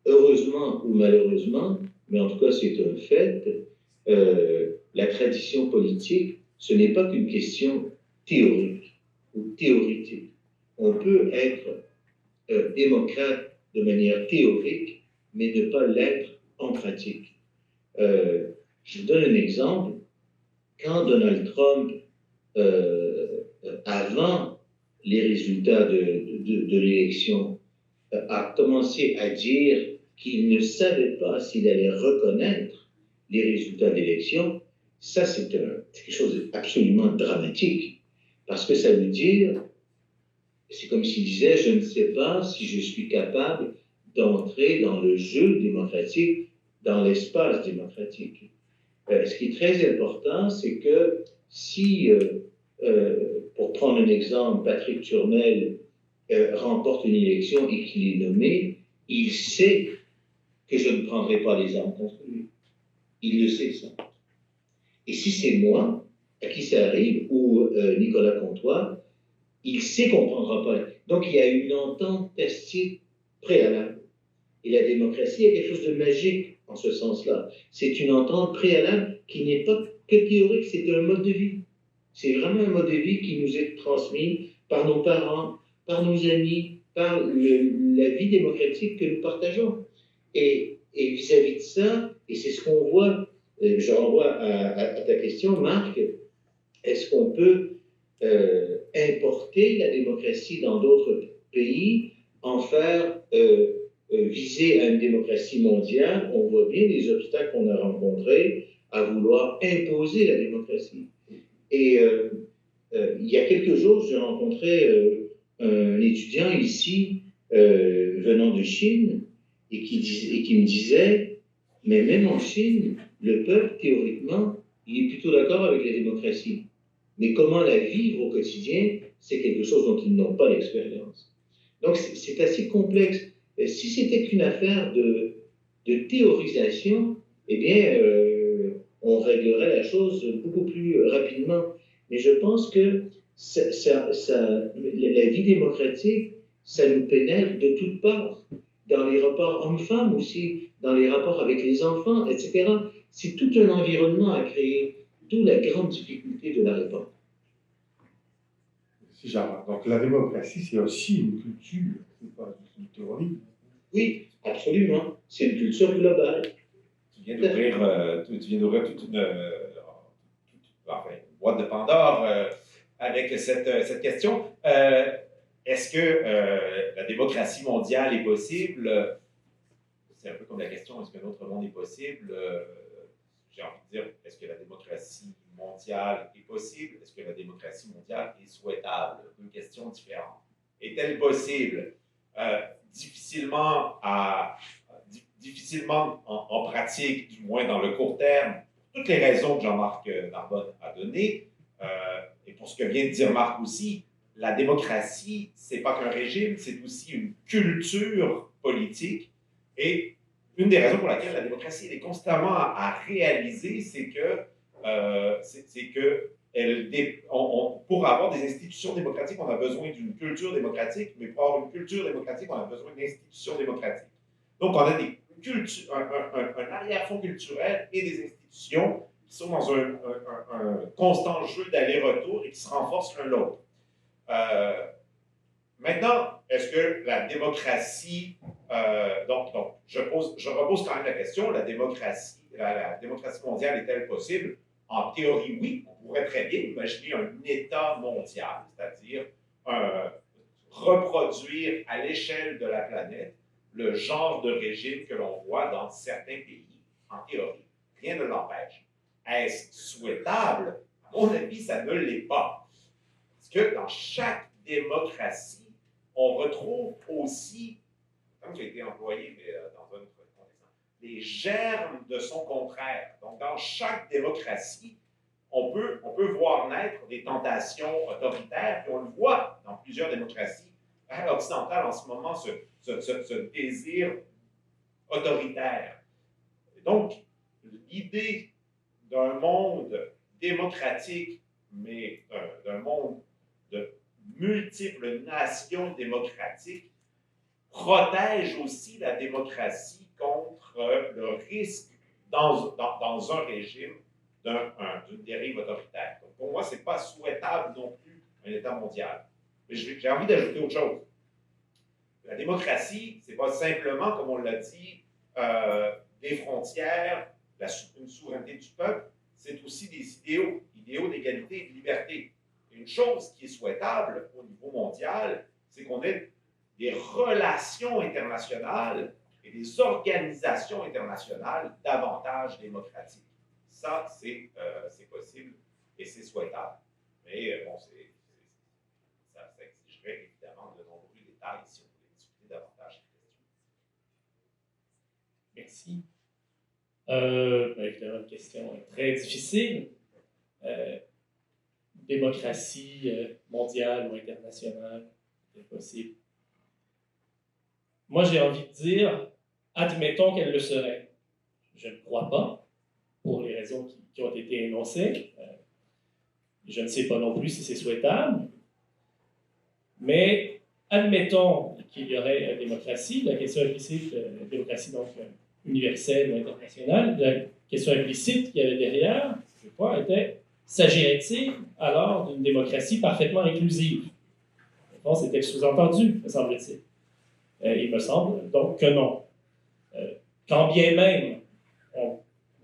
heureusement ou malheureusement, mais en tout cas c'est un fait, la tradition politique, ce n'est pas qu'une question théorique ou théoritique. On peut être démocrate de manière théorique, mais ne pas l'être en pratique. Je vous donne un exemple. Quand Donald Trump, avant les résultats de l'élection, a commencé à dire qu'il ne savait pas s'il allait reconnaître les résultats de l'élection, ça c'est quelque chose d'absolument dramatique, parce que ça veut dire, c'est comme s'il disait, je ne sais pas si je suis capable d'entrer dans le jeu démocratique, dans l'espace démocratique. Ce qui est très important, c'est que si, pour prendre un exemple, Patrick Turmel remporte une élection et qu'il est nommé, il sait que je ne prendrai pas les armes contre lui. Il le sait, ça. Et si c'est moi, à qui ça arrive, ou Nicolas Comtois, il sait qu'on ne prendra pas. Donc, il y a une entente tacite préalable. Et la démocratie est quelque chose de magique en ce sens-là. C'est une entente préalable qui n'est pas que théorique, c'est un mode de vie. C'est vraiment un mode de vie qui nous est transmis par nos parents, par nos amis, par la vie démocratique que nous partageons. Et vis-à-vis de ça, et c'est ce qu'on voit, je renvoie à ta question, Marc, est-ce qu'on peut importer la démocratie dans d'autres pays, en faire viser à une démocratie mondiale? On voit bien les obstacles qu'on a rencontrés à vouloir imposer la démocratie. Et il y a quelques jours, j'ai rencontré un étudiant ici, venant de Chine, et qui me disait, mais même en Chine, le peuple, théoriquement, il est plutôt d'accord avec la démocratie. Mais comment la vivre au quotidien, c'est quelque chose dont ils n'ont pas l'expérience. Donc, c'est assez complexe. Si c'était qu'une affaire de théorisation, eh bien, on réglerait la chose beaucoup plus rapidement. Mais je pense que la vie démocratique, ça nous pénètre de toutes parts, dans les rapports hommes-femmes aussi, dans les rapports avec les enfants, etc. C'est tout un environnement à créer, d'où la grande difficulté de la réponse. Donc la démocratie, c'est aussi une culture, c'est pas juste une théorie. Oui, absolument. C'est une culture globale. Tu viens d'ouvrir toute une boîte de Pandore avec cette question. Est-ce que la démocratie mondiale est possible? C'est un peu comme la question, est-ce qu'un autre monde est possible? J'ai envie de dire, est-ce que la démocratie mondiale est possible? Est-ce que la démocratie mondiale est souhaitable? Deux questions différentes. Est-elle possible? Difficilement en pratique, du moins dans le court terme, pour toutes les raisons que Jean-Marc Narbonne a données, et pour ce que vient de dire Marc aussi, la démocratie, c'est pas qu'un régime, c'est aussi une culture politique. Et une des raisons pour laquelle la démocratie est constamment à réaliser, c'est que pour avoir des institutions démocratiques, on a besoin d'une culture démocratique, mais pour avoir une culture démocratique, on a besoin d'institutions démocratiques. Donc, on a un arrière-fond culturel et des institutions qui sont dans un constant jeu d'aller-retour et qui se renforcent l'un l'autre. Maintenant, est-ce que la démocratie... donc, je repose quand même la question, la démocratie mondiale est-elle possible? En théorie, oui. On pourrait très bien imaginer un État mondial, c'est-à-dire reproduire à l'échelle de la planète le genre de régime que l'on voit dans certains pays, en théorie. Rien ne l'empêche. Est-ce souhaitable? À mon avis, ça ne l'est pas. Parce que dans chaque démocratie, on retrouve aussi, comme j'ai été employé, mais dans un autre contexte, les germes de son contraire. Donc, dans chaque démocratie, on peut voir naître des tentations autoritaires, puis on le voit dans plusieurs démocraties occidentales en ce moment, ce désir autoritaire. Donc, l'idée d'un monde démocratique, mais d'un monde de multiples nations démocratiques, protège aussi la démocratie contre le risque dans un régime d'une dérive autoritaire. Donc pour moi, ce n'est pas souhaitable non plus un État mondial. Mais j'ai envie d'ajouter autre chose. La démocratie, ce n'est pas simplement, comme on l'a dit, des frontières, une souveraineté du peuple, c'est aussi des idéaux d'égalité et de liberté. Et une chose qui est souhaitable au niveau mondial, c'est qu'on ait des relations internationales et des organisations internationales davantage démocratiques. Ça, c'est possible et c'est souhaitable. Mais bon, ça exigerait évidemment de nombreux détails si on voulait discuter davantage ces questions. Merci. Évidemment, une question très difficile. Démocratie mondiale ou internationale, c'est possible. Moi, j'ai envie de dire, admettons qu'elle le serait. Je ne crois pas, pour les raisons qui ont été énoncées. Je ne sais pas non plus si c'est souhaitable. Mais admettons qu'il y aurait une démocratie. La question implicite, démocratie donc universelle ou internationale, la question implicite qu'il y avait derrière, je crois, était: s'agirait-il alors d'une démocratie parfaitement inclusive? Bon, c'était le sous-entendu, me semble-t-il. Il me semble donc que non. Quand bien même on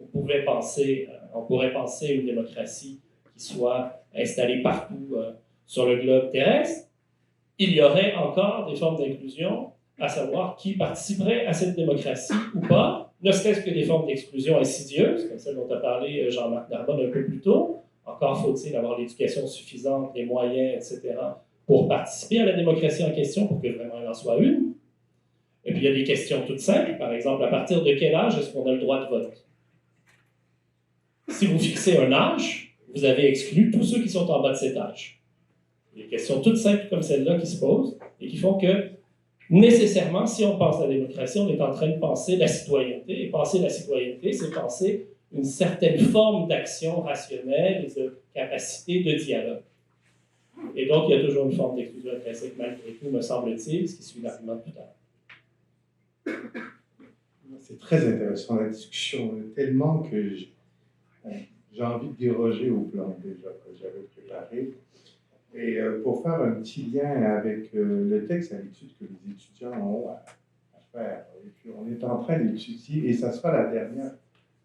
pourrait penser à une démocratie qui soit installée partout sur le globe terrestre, il y aurait encore des formes d'inclusion, à savoir qui participerait à cette démocratie ou pas, ne serait-ce que des formes d'exclusion insidieuses, comme celle dont a parlé Jean-Marc Narbonne un peu plus tôt. Encore faut-il avoir l'éducation suffisante, les moyens, etc., pour participer à la démocratie en question, pour que vraiment il en soit une. Et puis il y a des questions toutes simples, par exemple, à partir de quel âge est-ce qu'on a le droit de vote? Si vous fixez un âge, vous avez exclu tous ceux qui sont en bas de cet âge. Il y a des questions toutes simples comme celle-là qui se posent et qui font que, nécessairement, si on pense à la démocratie, on est en train de penser la citoyenneté. Et penser la citoyenneté, c'est penser une certaine forme d'action rationnelle et de capacité de dialogue. Et donc, il y a toujours une forme d'exclusion intrinsèque, malgré tout, me semble-t-il, ce qui suit l'argument de tout à l'heure. C'est très intéressant la discussion, tellement que j'ai envie de déroger au plan déjà que j'avais préparé. Et pour faire un petit lien avec le texte à l'étude que les étudiants ont à faire. Et puis on est en train d'étudier, et ça sera la dernière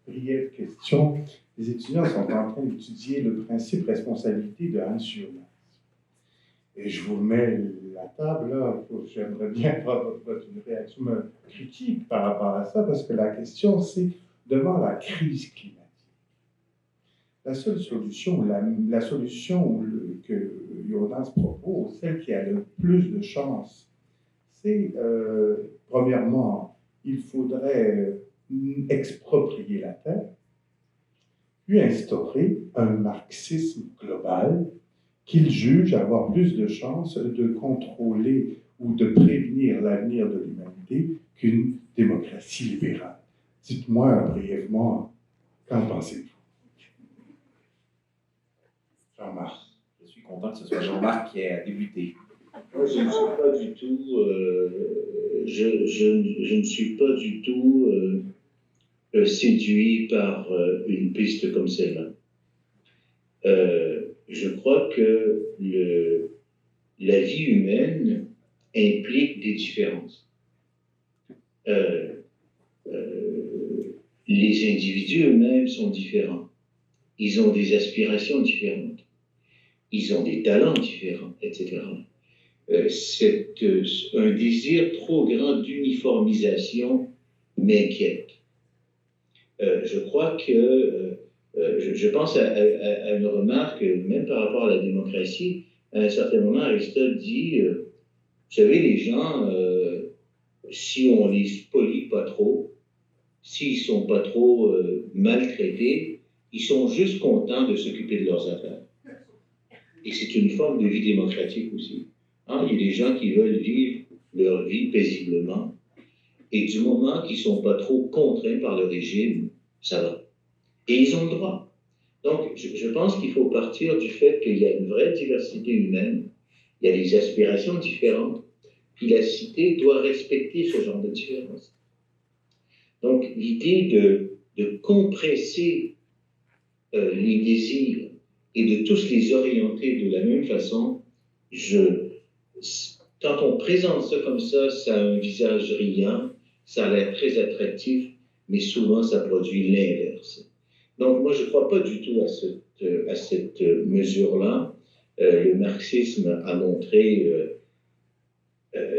briève question. Les étudiants sont en train d'étudier le principe responsabilité de Hans Jonas. Et je vous mets la table là, j'aimerais bien avoir une réaction critique par rapport à ça, parce que la question c'est, devant la crise climatique, la seule solution, la solution que Jonas propose, celle qui a le plus de chance, c'est, premièrement, il faudrait exproprier la terre, puis instaurer un marxisme global qu'il juge avoir plus de chances de contrôler ou de prévenir l'avenir de l'humanité qu'une démocratie libérale. Dites-moi brièvement, qu'en pensez-vous? Jean-Marc. Je suis content que ce soit Jean-Marc qui ait débuté. Moi, je ne suis pas du tout, je ne suis pas du tout séduit par une piste comme celle-là. Je crois que la vie humaine implique des différences. Les individus eux-mêmes sont différents. Ils ont des aspirations différentes. Ils ont des talents différents, etc. Un désir trop grand d'uniformisation m'inquiète. Je crois que, je pense à une remarque, même par rapport à la démocratie, à un certain moment, Aristote dit, vous savez, les gens, si on les spolie pas trop, s'ils sont pas trop maltraités, ils sont juste contents de s'occuper de leurs affaires. Et c'est une forme de vie démocratique aussi. Hein? Il y a des gens qui veulent vivre leur vie paisiblement, et du moment qu'ils ne sont pas trop contraints par le régime, ça va. Et ils ont le droit. Donc, je pense qu'il faut partir du fait qu'il y a une vraie diversité humaine, il y a des aspirations différentes, puis la cité doit respecter ce genre de différence. Donc, l'idée de compresser les désirs et de tous les orienter de la même façon, Quand on présente ça comme ça a un visage riant, ça a l'air très attractif, mais souvent ça produit l'inverse. Donc moi je ne crois pas du tout à cette mesure-là. Le marxisme a montré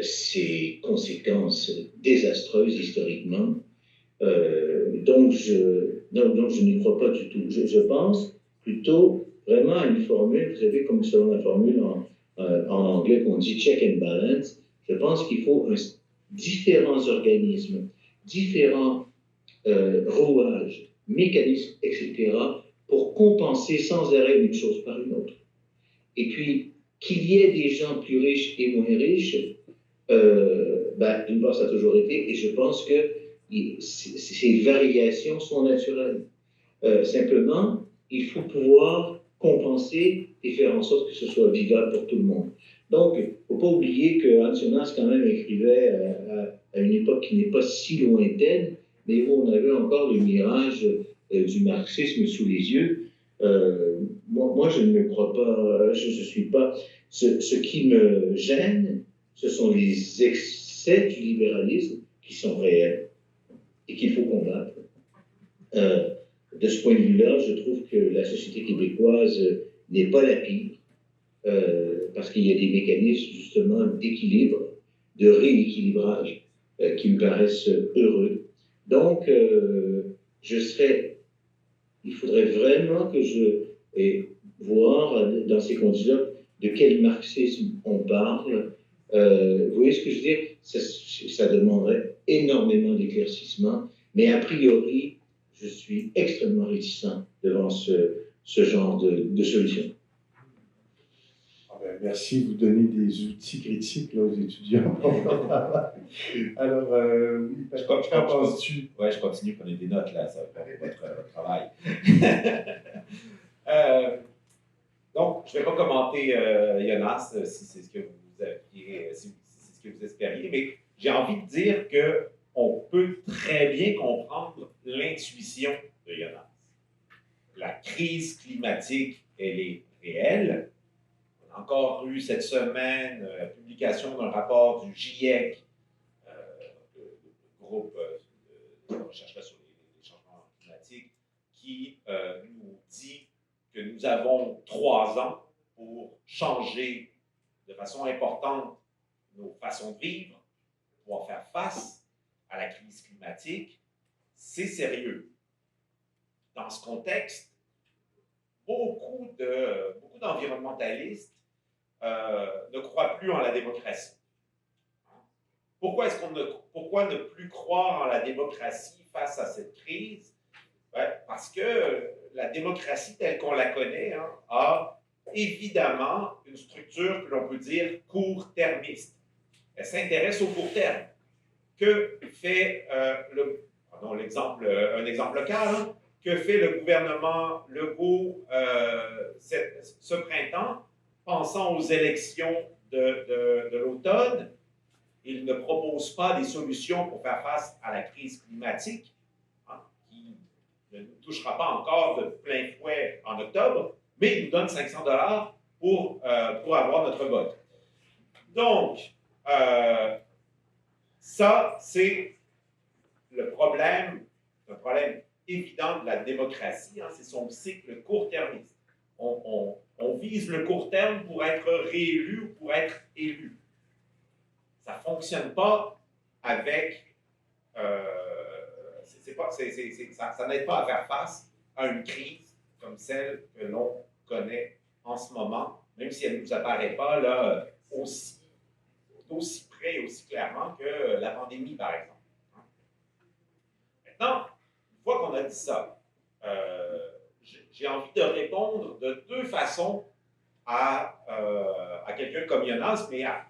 ses conséquences désastreuses historiquement. Donc je n'y crois pas du tout. Je pense plutôt vraiment à une formule, vous savez, comme selon la formule en anglais qu'on dit check and balance. Je pense qu'il faut différents organismes, différents rouages, mécanismes, etc., pour compenser sans arrêt une chose par une autre. Et puis, qu'il y ait des gens plus riches et moins riches, d'une part, ça a toujours été, et je pense que ces variations sont naturelles. Simplement, il faut pouvoir compenser et faire en sorte que ce soit vivable pour tout le monde. Donc, il ne faut pas oublier que Hans Jonas, quand même, écrivait à une époque qui n'est pas si lointaine, mais où on avait encore le mirage du marxisme sous les yeux. Moi, je ne crois pas, je ne suis pas. Ce qui me gêne, ce sont les excès du libéralisme qui sont réels et qu'il faut combattre. De ce point de vue-là, je trouve que la société québécoise n'est pas la pire, parce qu'il y a des mécanismes justement d'équilibre, de rééquilibrage qui me paraissent heureux. Donc, il faudrait vraiment que voir dans ces conditions de quel marxisme on parle. Vous voyez ce que je veux dire? Ça demanderait énormément d'éclaircissement, mais a priori, je suis extrêmement réticent devant ce genre de solution. Merci, vous donnez des outils critiques là, aux étudiants pour leur travail. Alors, oui, qu'en penses-tu? Oui, je continue de prendre des notes là, ça va faire votre travail. Donc, je ne vais pas commenter Jonas si c'est ce que vous aviez, si c'est ce que vous espériez, mais j'ai envie de dire qu'on peut très bien comprendre l'intuition de Jonas. La crise climatique, elle est réelle. On a encore eu cette semaine la publication d'un rapport du GIEC, le groupe de recherche sur les changements climatiques, qui nous dit que nous avons 3 ans pour changer de façon importante nos façons de vivre, pour faire face à la crise climatique. C'est sérieux. Dans ce contexte, beaucoup d'environnementalistes ne croient plus en la démocratie. Pourquoi ne plus croire en la démocratie face à cette crise? Parce que la démocratie telle qu'on la connaît a évidemment une structure que l'on peut dire court-termiste. Elle s'intéresse au court terme. Que fait un exemple local, que fait le gouvernement Legault ce printemps, pensant aux élections de l'automne? Il ne propose pas des solutions pour faire face à la crise climatique, qui ne nous touchera pas encore de plein fouet en octobre, mais il nous donne 500 $ pour avoir notre vote. Donc, ça, c'est le problème, un problème évident de la démocratie, c'est son cycle court-termiste. On vise le court terme pour être réélu ou pour être élu. Ça ne fonctionne pas avec... ça n'aide pas à faire face à une crise comme celle que l'on connaît en ce moment, même si elle ne nous apparaît pas là, aussi près et aussi clairement que la pandémie, par exemple. Maintenant, une fois qu'on a dit ça, j'ai envie de répondre de 2 façons à quelqu'un comme Jonas, mais à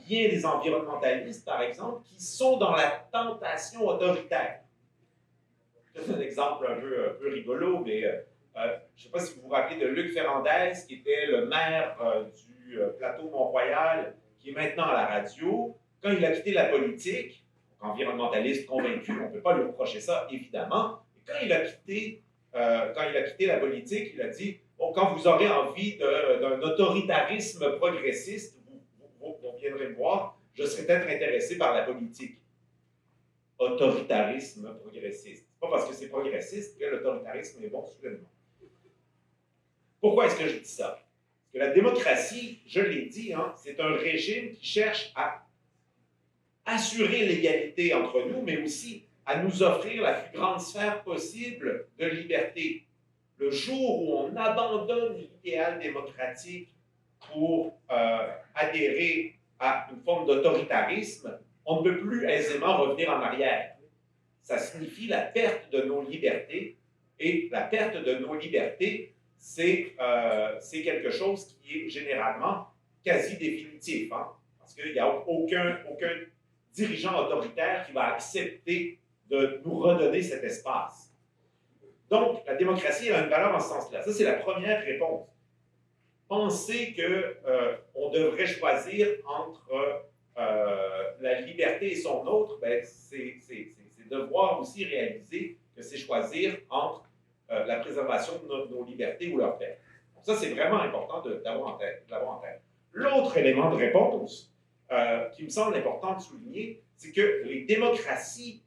bien des environnementalistes, par exemple, qui sont dans la tentation autoritaire. C'est un exemple un peu rigolo, mais je ne sais pas si vous vous rappelez de Luc Ferrandez, qui était le maire du plateau Mont-Royal, qui est maintenant à la radio. Quand il a quitté la politique, environnementaliste convaincu, on ne peut pas lui reprocher ça, évidemment, et quand il a quitté la politique, il a dit « quand vous aurez envie d'un autoritarisme progressiste, vous viendrez me voir, je serais peut-être intéressé par la politique. Autoritarisme progressiste. Pas parce que c'est progressiste que l'autoritarisme est bon soudainement. Pourquoi est-ce que je dis ça? Parce que la démocratie, je l'ai dit, hein, c'est un régime qui cherche à assurer l'égalité entre nous, mais aussi à nous offrir la plus grande sphère possible de liberté. Le jour où on abandonne l'idéal démocratique pour adhérer à une forme d'autoritarisme, on ne peut plus aisément revenir en arrière. Ça signifie la perte de nos libertés, et la perte de nos libertés, c'est quelque chose qui est généralement quasi définitif, hein, parce qu'il n'y a aucun dirigeant autoritaire qui va accepter de nous redonner cet espace. Donc, la démocratie a une valeur en ce sens-là. Ça, c'est la première réponse. Penser qu'on devrait choisir entre la liberté et son autre, ben, c'est devoir aussi réaliser que c'est choisir entre la préservation de nos libertés ou leur perte. Donc ça, c'est vraiment important de l'avoir en tête. L'autre élément de réponse qui me semble important de souligner, c'est que les démocraties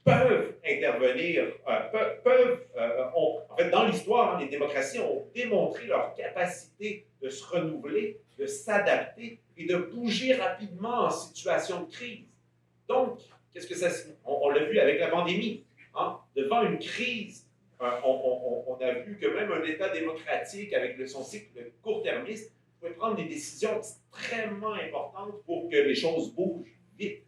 peuvent intervenir, en fait, dans l'histoire, hein, les démocraties ont démontré leur capacité de se renouveler, de s'adapter et de bouger rapidement en situation de crise. Donc, qu'est-ce que ça signifie? On l'a vu avec la pandémie. Hein? Devant une crise, on a vu que même un État démocratique, avec son cycle court-termiste, pouvait prendre des décisions extrêmement importantes pour que les choses bougent vite.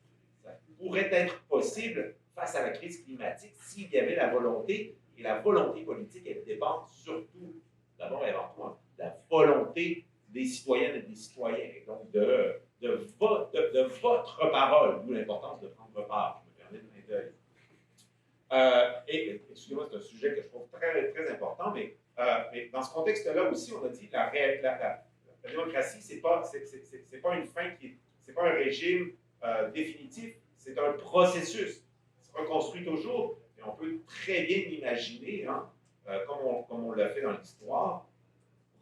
Ça pourrait être possible face à la crise climatique s'il y avait la volonté, et la volonté politique, elle dépend surtout, d'abord et avant tout, hein, de la volonté des citoyennes et des citoyens, et donc de votre parole, d'où l'importance de prendre part. Je me permets de clin d'œil. Et excusez-moi, c'est un sujet que je trouve très, très important, mais dans ce contexte-là aussi, on a dit que la démocratie, c'est pas une fin c'est pas un régime définitif, c'est un processus. Il se reconstruit toujours, et on peut très bien imaginer, hein, comme on l'a fait dans l'histoire,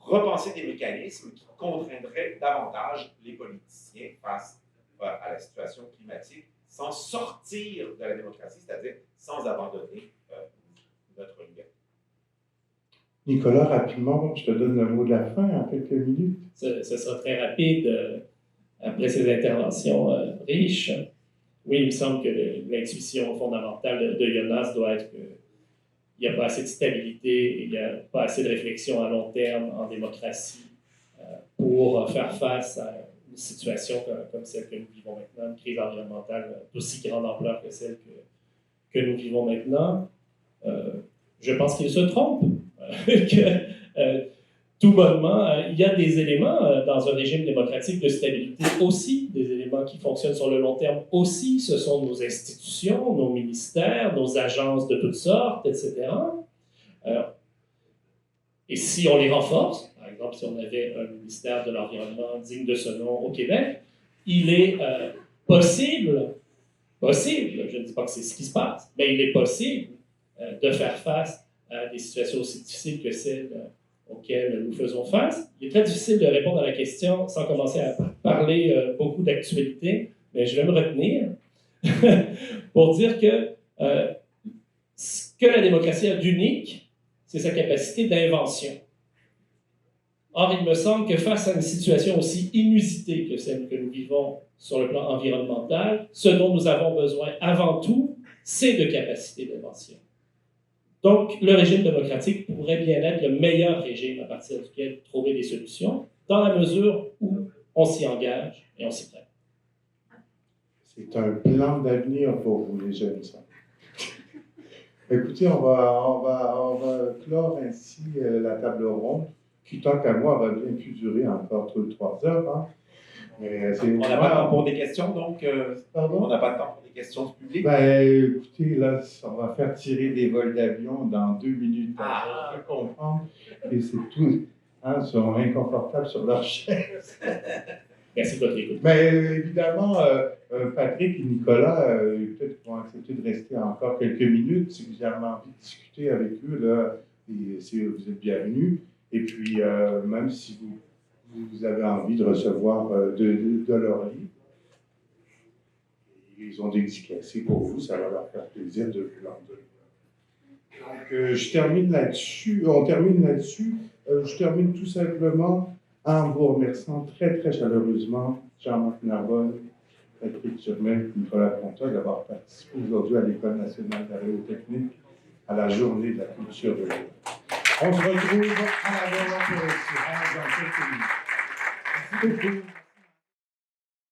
repenser des mécanismes qui contraindraient davantage les politiciens face à la situation climatique, sans sortir de la démocratie, c'est-à-dire sans abandonner notre liberté. Nicolas, rapidement, je te donne le mot de la fin en quelques minutes. Ce sera très rapide après ces interventions riches. Oui, il me semble que l'intuition fondamentale de Jonas doit être qu'il n'y a pas assez de stabilité, il n'y a pas assez de réflexion à long terme en démocratie pour faire face à une situation comme celle que nous vivons maintenant, une crise environnementale d'aussi grande ampleur que celle que nous vivons maintenant. Je pense qu'il se trompe. Que tout bonnement, il y a des éléments dans un régime démocratique de stabilité aussi, des éléments qui fonctionnent sur le long terme aussi. Ce sont nos institutions, nos ministères, nos agences de toutes sortes, etc. Et si on les renforce, par exemple, si on avait un ministère de l'Environnement digne de ce nom au Québec, il est possible, je ne dis pas que c'est ce qui se passe, mais il est possible de faire face à des situations aussi difficiles que celles auxquelles nous faisons face. Il est très difficile de répondre à la question sans commencer à parler beaucoup d'actualité, mais je vais me retenir pour dire que ce que la démocratie a d'unique, c'est sa capacité d'invention. Or, il me semble que face à une situation aussi inusitée que celle que nous vivons sur le plan environnemental, ce dont nous avons besoin avant tout, c'est de capacité d'invention. Donc, le régime démocratique pourrait bien être le meilleur régime à partir duquel trouver des solutions, dans la mesure où on s'y engage et on s'y prête. C'est un plan d'avenir pour vous, les jeunes, ça. Écoutez, on va clore ainsi la table ronde, qui, tant qu'à moi, va bien plus durer encore 3 heures. Hein. Mais on n'a pas de temps pour des questions, donc pardon? On n'a pas de temps pour des questions du public. Ben, écoutez, là, on va faire tirer des vols d'avion dans 2 minutes. Je peux comprendre. Et c'est tout. Hein, ils sont inconfortables sur leur chaise. Merci de votre écoute. Mais évidemment, Patrick et Nicolas, peut-être vont accepter de rester encore quelques minutes si vous avez envie de discuter avec eux, là, et si vous êtes bienvenus. Et puis, même si vous avez envie de recevoir de leurs livres, ils ont dédicacé pour vous, ça va leur faire plaisir de vous l'en donner. Donc, je termine là-dessus. On termine là-dessus. Je termine tout simplement en vous remerciant très, très chaleureusement Jean-Marc Narbonne, Patrick Turmel, Nicolas Ponta d'avoir participé aujourd'hui à l'École nationale d'aérontechnique à la journée de la culture de l'eau. On se retrouve à la bonne dans quelques minutes. Merci beaucoup.